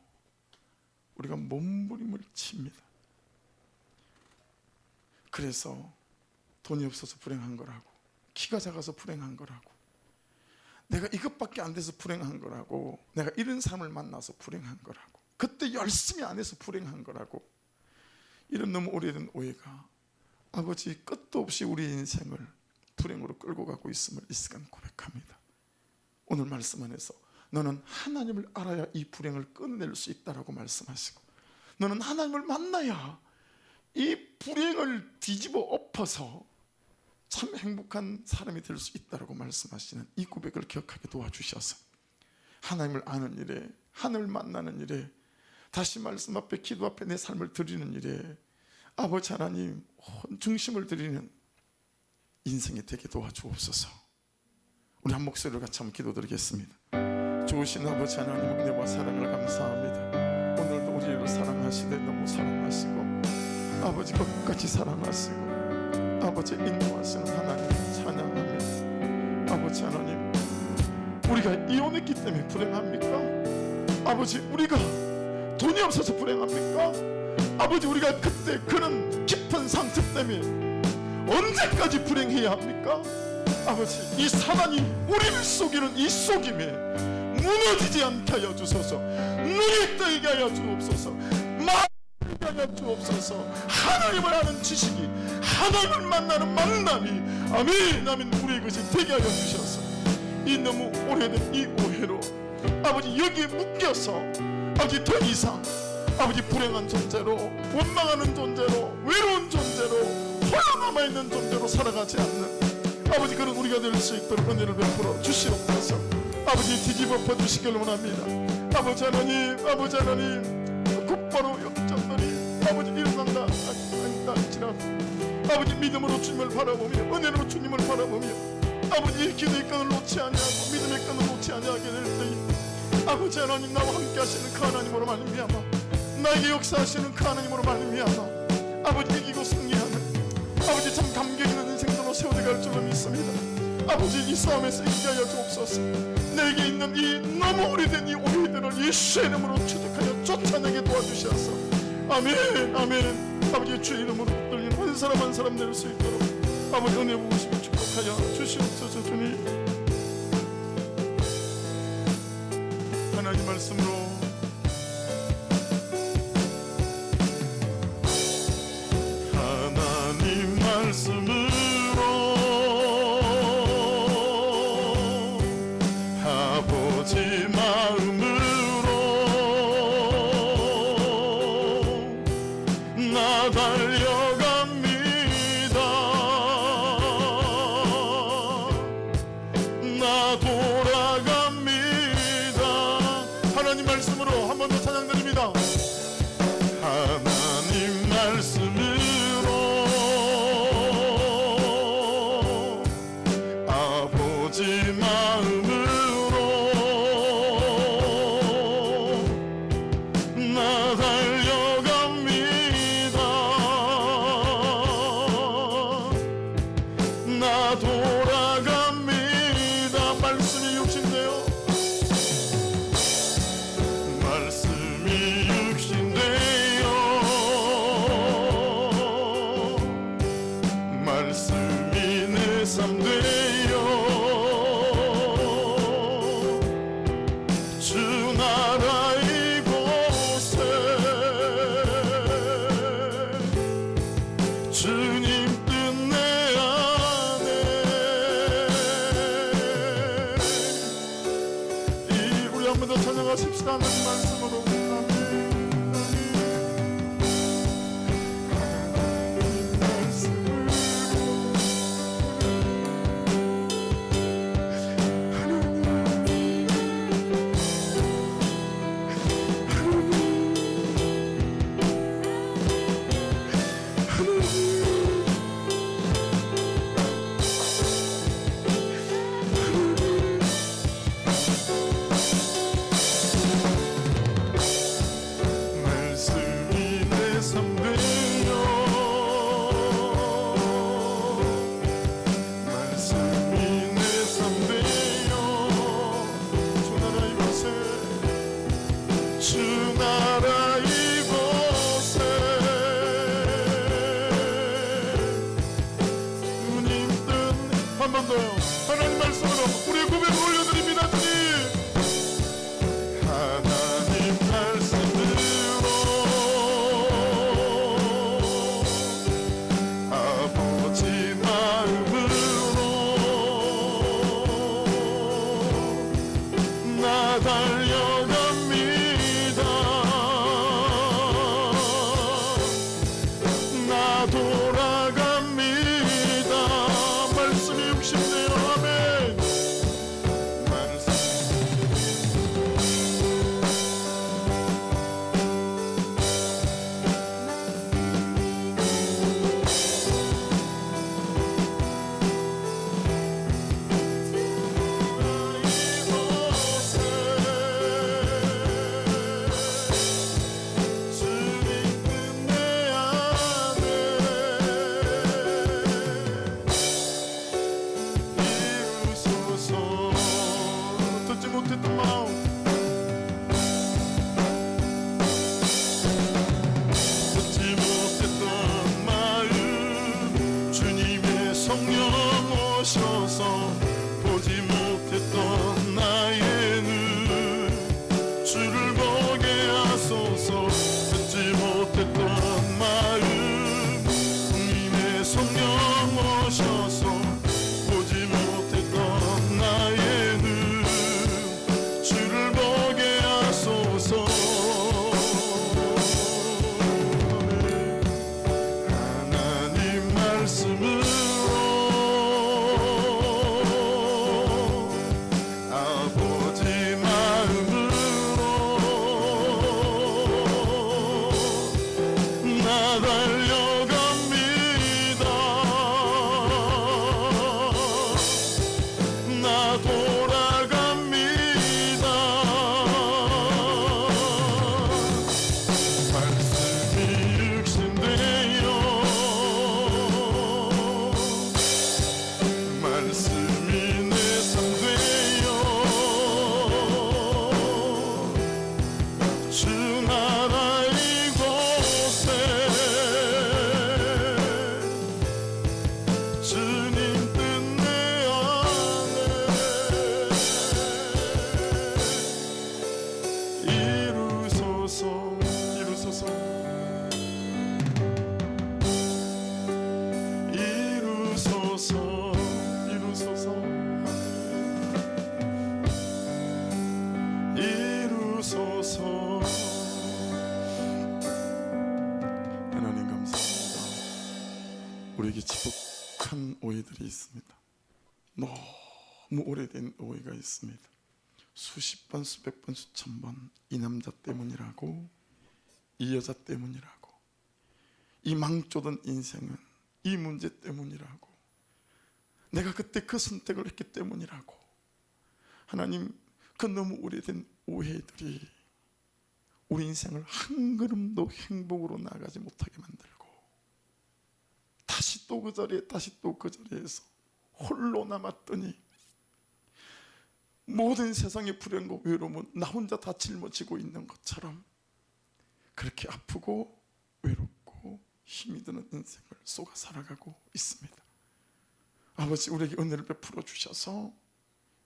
우리가 몸부림을 칩니다. 그래서 돈이 없어서 불행한 거라고, 키가 작아서 불행한 거라고, 내가 이것밖에 안 돼서 불행한 거라고, 내가 이런 사람을 만나서 불행한 거라고, 그때 열심히 안 해서 불행한 거라고, 이런 너무 오래된 오해가 아버지 끝도 없이 우리 인생을 불행으로 끌고 가고 있음을 이 시간 고백합니다. 오늘 말씀 안에서 너는 하나님을 알아야 이 불행을 끊어낼 수 있다라고 말씀하시고, 너는 하나님을 만나야 이 불행을 뒤집어 엎어서 참 행복한 사람이 될 수 있다라고 말씀하시는 이 고백을 기억하게 도와주셔서 하나님을 아는 일에, 하나님을 만나는 일에, 다시 말씀 앞에 기도 앞에 내 삶을 드리는 일에 아버지 하나님 온 중심을 드리는 인생이 되게 도와주옵소서. 우리 한 목소리로 같이 한번 기도드리겠습니다. 좋으신 아버지 하나님, 은혜와 사랑을 감사합니다. 오늘도 우리를 사랑하시되 너무 사랑하시고 아버지 끝까지 사랑하시고 아버지 인도하시는 하나님 찬양하며, 아버지 하나님 우리가 이혼했기 때문에 불행합니까? 아버지 우리가 돈이 없어서 불행합니까? 아버지 우리가 그때 그런 깊은 상처 때문에 언제까지 불행해야 합니까? 아버지 이 사단이 우리를 속이는 이 속임에 무너지지 않게 하여 주소서. 눈이 뜨게 하여 주옵소서. 마음을 뜨게 하여 주옵소서. 하나님을 아는 지식이, 하나님을 만나는 만남이 아멘 우리의 것이 되게 하여 주셔서 이 너무 오래된 이 오해로 아버지 여기에 묶여서 아버지 더 이상 아버지 불행한 존재로, 원망하는 존재로, 외로운 존재로, 홀로 남아있는 존재로 살아가지 않는 아버지 그런 우리가 될 수 있도록 은혜를 베풀어 주시옵소서. 아버지 뒤집어 엎어주시길 원합니다. 아버지 하나님 곧바로 역전들이 아버지 일어난다 아니다 할지라도 아버지 믿음으로 주님을 바라보며 은혜로 주님을 바라보며 아버지 기도의 끈을 놓지 아니하고 믿음의 끈을 놓지 아니하게 될 때에 아버지 하나님 나와 함께 하시는 그 하나님으로 말미암아, 나에게 역사하시는 그 하나님으로 말미암아 아버지 이기고 승리하는 아버지 참 감격 있는 인생들로 세워져갈 줄로 믿습니다. 아버지 이 싸움에서 이기게 하여 주옵소서. 내게 있는 이 너무 오래된 이 오해들을 예수의 이름으로 추적하여 쫓아내게 도와주시옵소서. 아멘 아멘. 아버지 주의 이름으로 붙들린 한 사람 한 사람 낼 수 있도록 아버지 은혜 부으시고 축복하여 주시옵소서. 주님 하나님 말씀으로 하나님 말씀으로 아버지 마음으로 나 달려갑니다. 나 돌아갑니다. 하나님 말씀으로 한 번 더 찬양 드립니다. 하나님 말씀으로 아버지 마음으로 나 달려갑니다. 나 돌아갑니다. 말씀이 육신되어 말씀이 육신되어 말씀이 내 삶 되어 주 나라 이곳에 주님 뜻 내 안에 우리 한 번 더 찬양하십시다. 하나님 말씀으로 말씀이 내 삶 되어 말씀이 내 삶 되어 주 나라 이곳에 주 나라 이곳에 주님 뜻 한 번 더요. 하나님 말씀으로 우리의 고백을 올려드립니다. 주님 하나님 말씀으로 아버지 마음으로 나 달려갑니다. 나 돌아갑니다. 말씀이 육신되어 아멘. 말씀 듣지 못했던 마음 듣지 못했던 마음 주님의 성령 오셔서 보지 못했던 나의 눈 주를 보게 하소서. 듣지 못했던 마음 주님의 성령 오셔서 보지 못했던 나의 눈 주를 주셔서 하나님 감사합니다. 우리에게 지독한 오해들이 있습니다. 너무 오래된 오해가 있습니다. 수십 번, 수백 번, 수천 번 이 남자 때문이라고, 이 여자 때문이라고, 이 망조던 인생은 이 문제 때문이라고, 내가 그때 그 선택을 했기 때문이라고. 하나님, 그 너무 오래된 오해들이 우리 인생을 한 걸음도 행복으로 나가지 못하게 만들고, 다시 또 그 자리에, 다시 또 그 자리에서 홀로 남았더니 모든 세상의 불행과 외로움은 나 혼자 다 짊어지고 있는 것처럼 그렇게 아프고 외롭고 힘이 드는 인생을 쏘가 살아가고 있습니다. 아버지, 우리에게 은혜를 베풀어 주셔서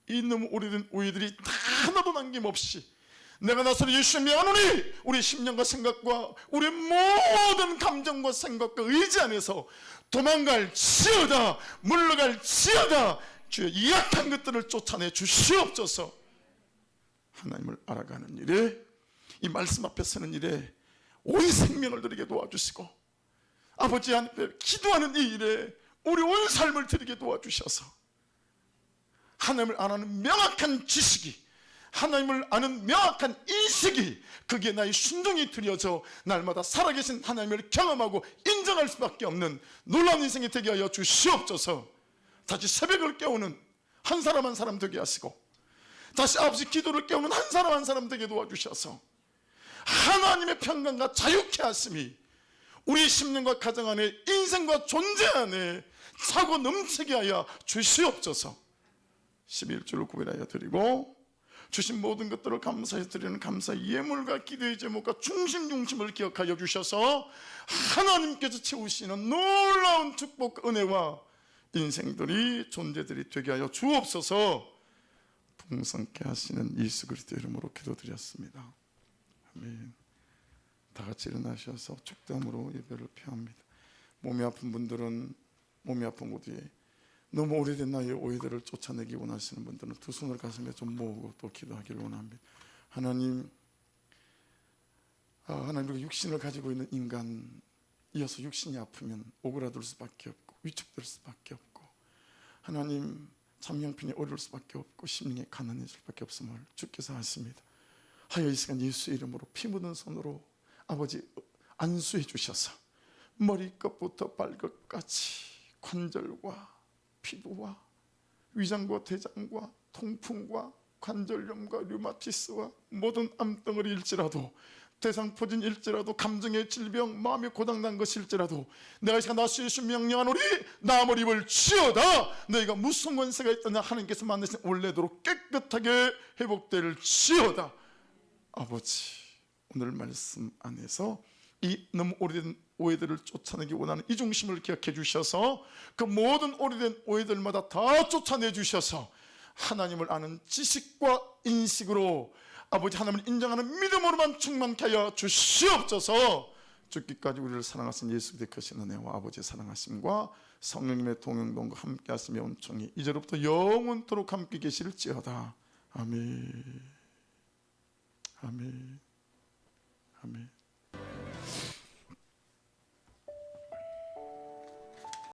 이 너무 오래된 오해들이 다 하나도 남김없이 내가 나서로 예수를 명하노니 우리 심령과 생각과 우리 모든 감정과 생각과 의지 안에서 도망갈 지어다, 물러갈 지어다. 주여, 이 약한 것들을 쫓아내 주시옵소서. 하나님을 알아가는 일에, 이 말씀 앞에 서는 일에 온 생명을 드리게 도와주시고, 아버지 앞에 기도하는 이 일에 우리 온 삶을 드리게 도와주셔서 하나님을 아는 명확한 지식이, 하나님을 아는 명확한 인식이, 그게 나의 순종이 드려져 날마다 살아계신 하나님을 경험하고 인정할 수밖에 없는 놀라운 인생이 되게 하여 주시옵소서. 다시 새벽을 깨우는 한 사람 한 사람 되게 하시고, 다시 아버지 기도를 깨우는 한 사람 한 사람 되게 도와주셔서 하나님의 평강과 자유케 하심이 우리 심령과 가정 안에, 인생과 존재 안에 차고 넘치게 하여 주시옵소서. 11주를 구별하여 드리고 주신 모든 것들을 감사해 드리는 감사 예물과 기도의 제목과 중심을 기억하여 주셔서 하나님께서 채우시는 놀라운 축복, 은혜와 인생들이, 존재들이 되게 하여 주옵소서. 풍성케 하시는 예수 그리스도 이름으로 기도드렸습니다. 아멘. 다 같이 일어나셔서 축담으로 예배를 표합니다. 몸이 아픈 분들은 몸이 아픈 곳 위에, 너무 오래된 나의 오해들을 쫓아내기 원하시는 분들은 두 손을 가슴에 좀 모으고 또 기도하기를 원합니다. 하나님, 하나님, 우리가 육신을 가지고 있는 인간, 이어서 육신이 아프면 오그라들 수밖에 없고 위축될 수밖에 없고, 하나님, 참 형편이 어려울 수밖에 없고 심령이 가난해질 수밖에 없음을 주께서 아십니다. 하여 이 시간 예수 이름으로 피 묻은 손으로 아버지 안수해 주셔서 머리끝부터 발끝까지 관절과 피부와 위장과 대장과 통풍과 관절염과 류마티스와 모든 암덩어리일지라도, 대상포진일지라도, 감정의 질병, 마음이 고장난 것일지라도 내가 이 시간 나수 예수 명령하노니 나음을 입을 지어다. 너희가 무슨 권세가 있더냐, 하나님께서 만드신 원래대로 깨끗하게 회복될 지어다. 아버지, 오늘 말씀 안에서 이 너무 오래된 오해들을 쫓아내기 원하는 이 중심을 기억해 주셔서 그 모든 오래된 오해들마다 다 쫓아내 주셔서 하나님을 아는 지식과 인식으로 아버지 하나님을 인정하는 믿음으로만 충만케 하여 주시옵소서. 죽기까지 우리를 사랑하신 예수 그리스도의 크신 은혜와 아버지의 사랑하심과 성령님의 동행동과 함께 하심의 온총이 이제로부터 영원토록 함께 계실지어다. 아멘. 아멘. 아멘.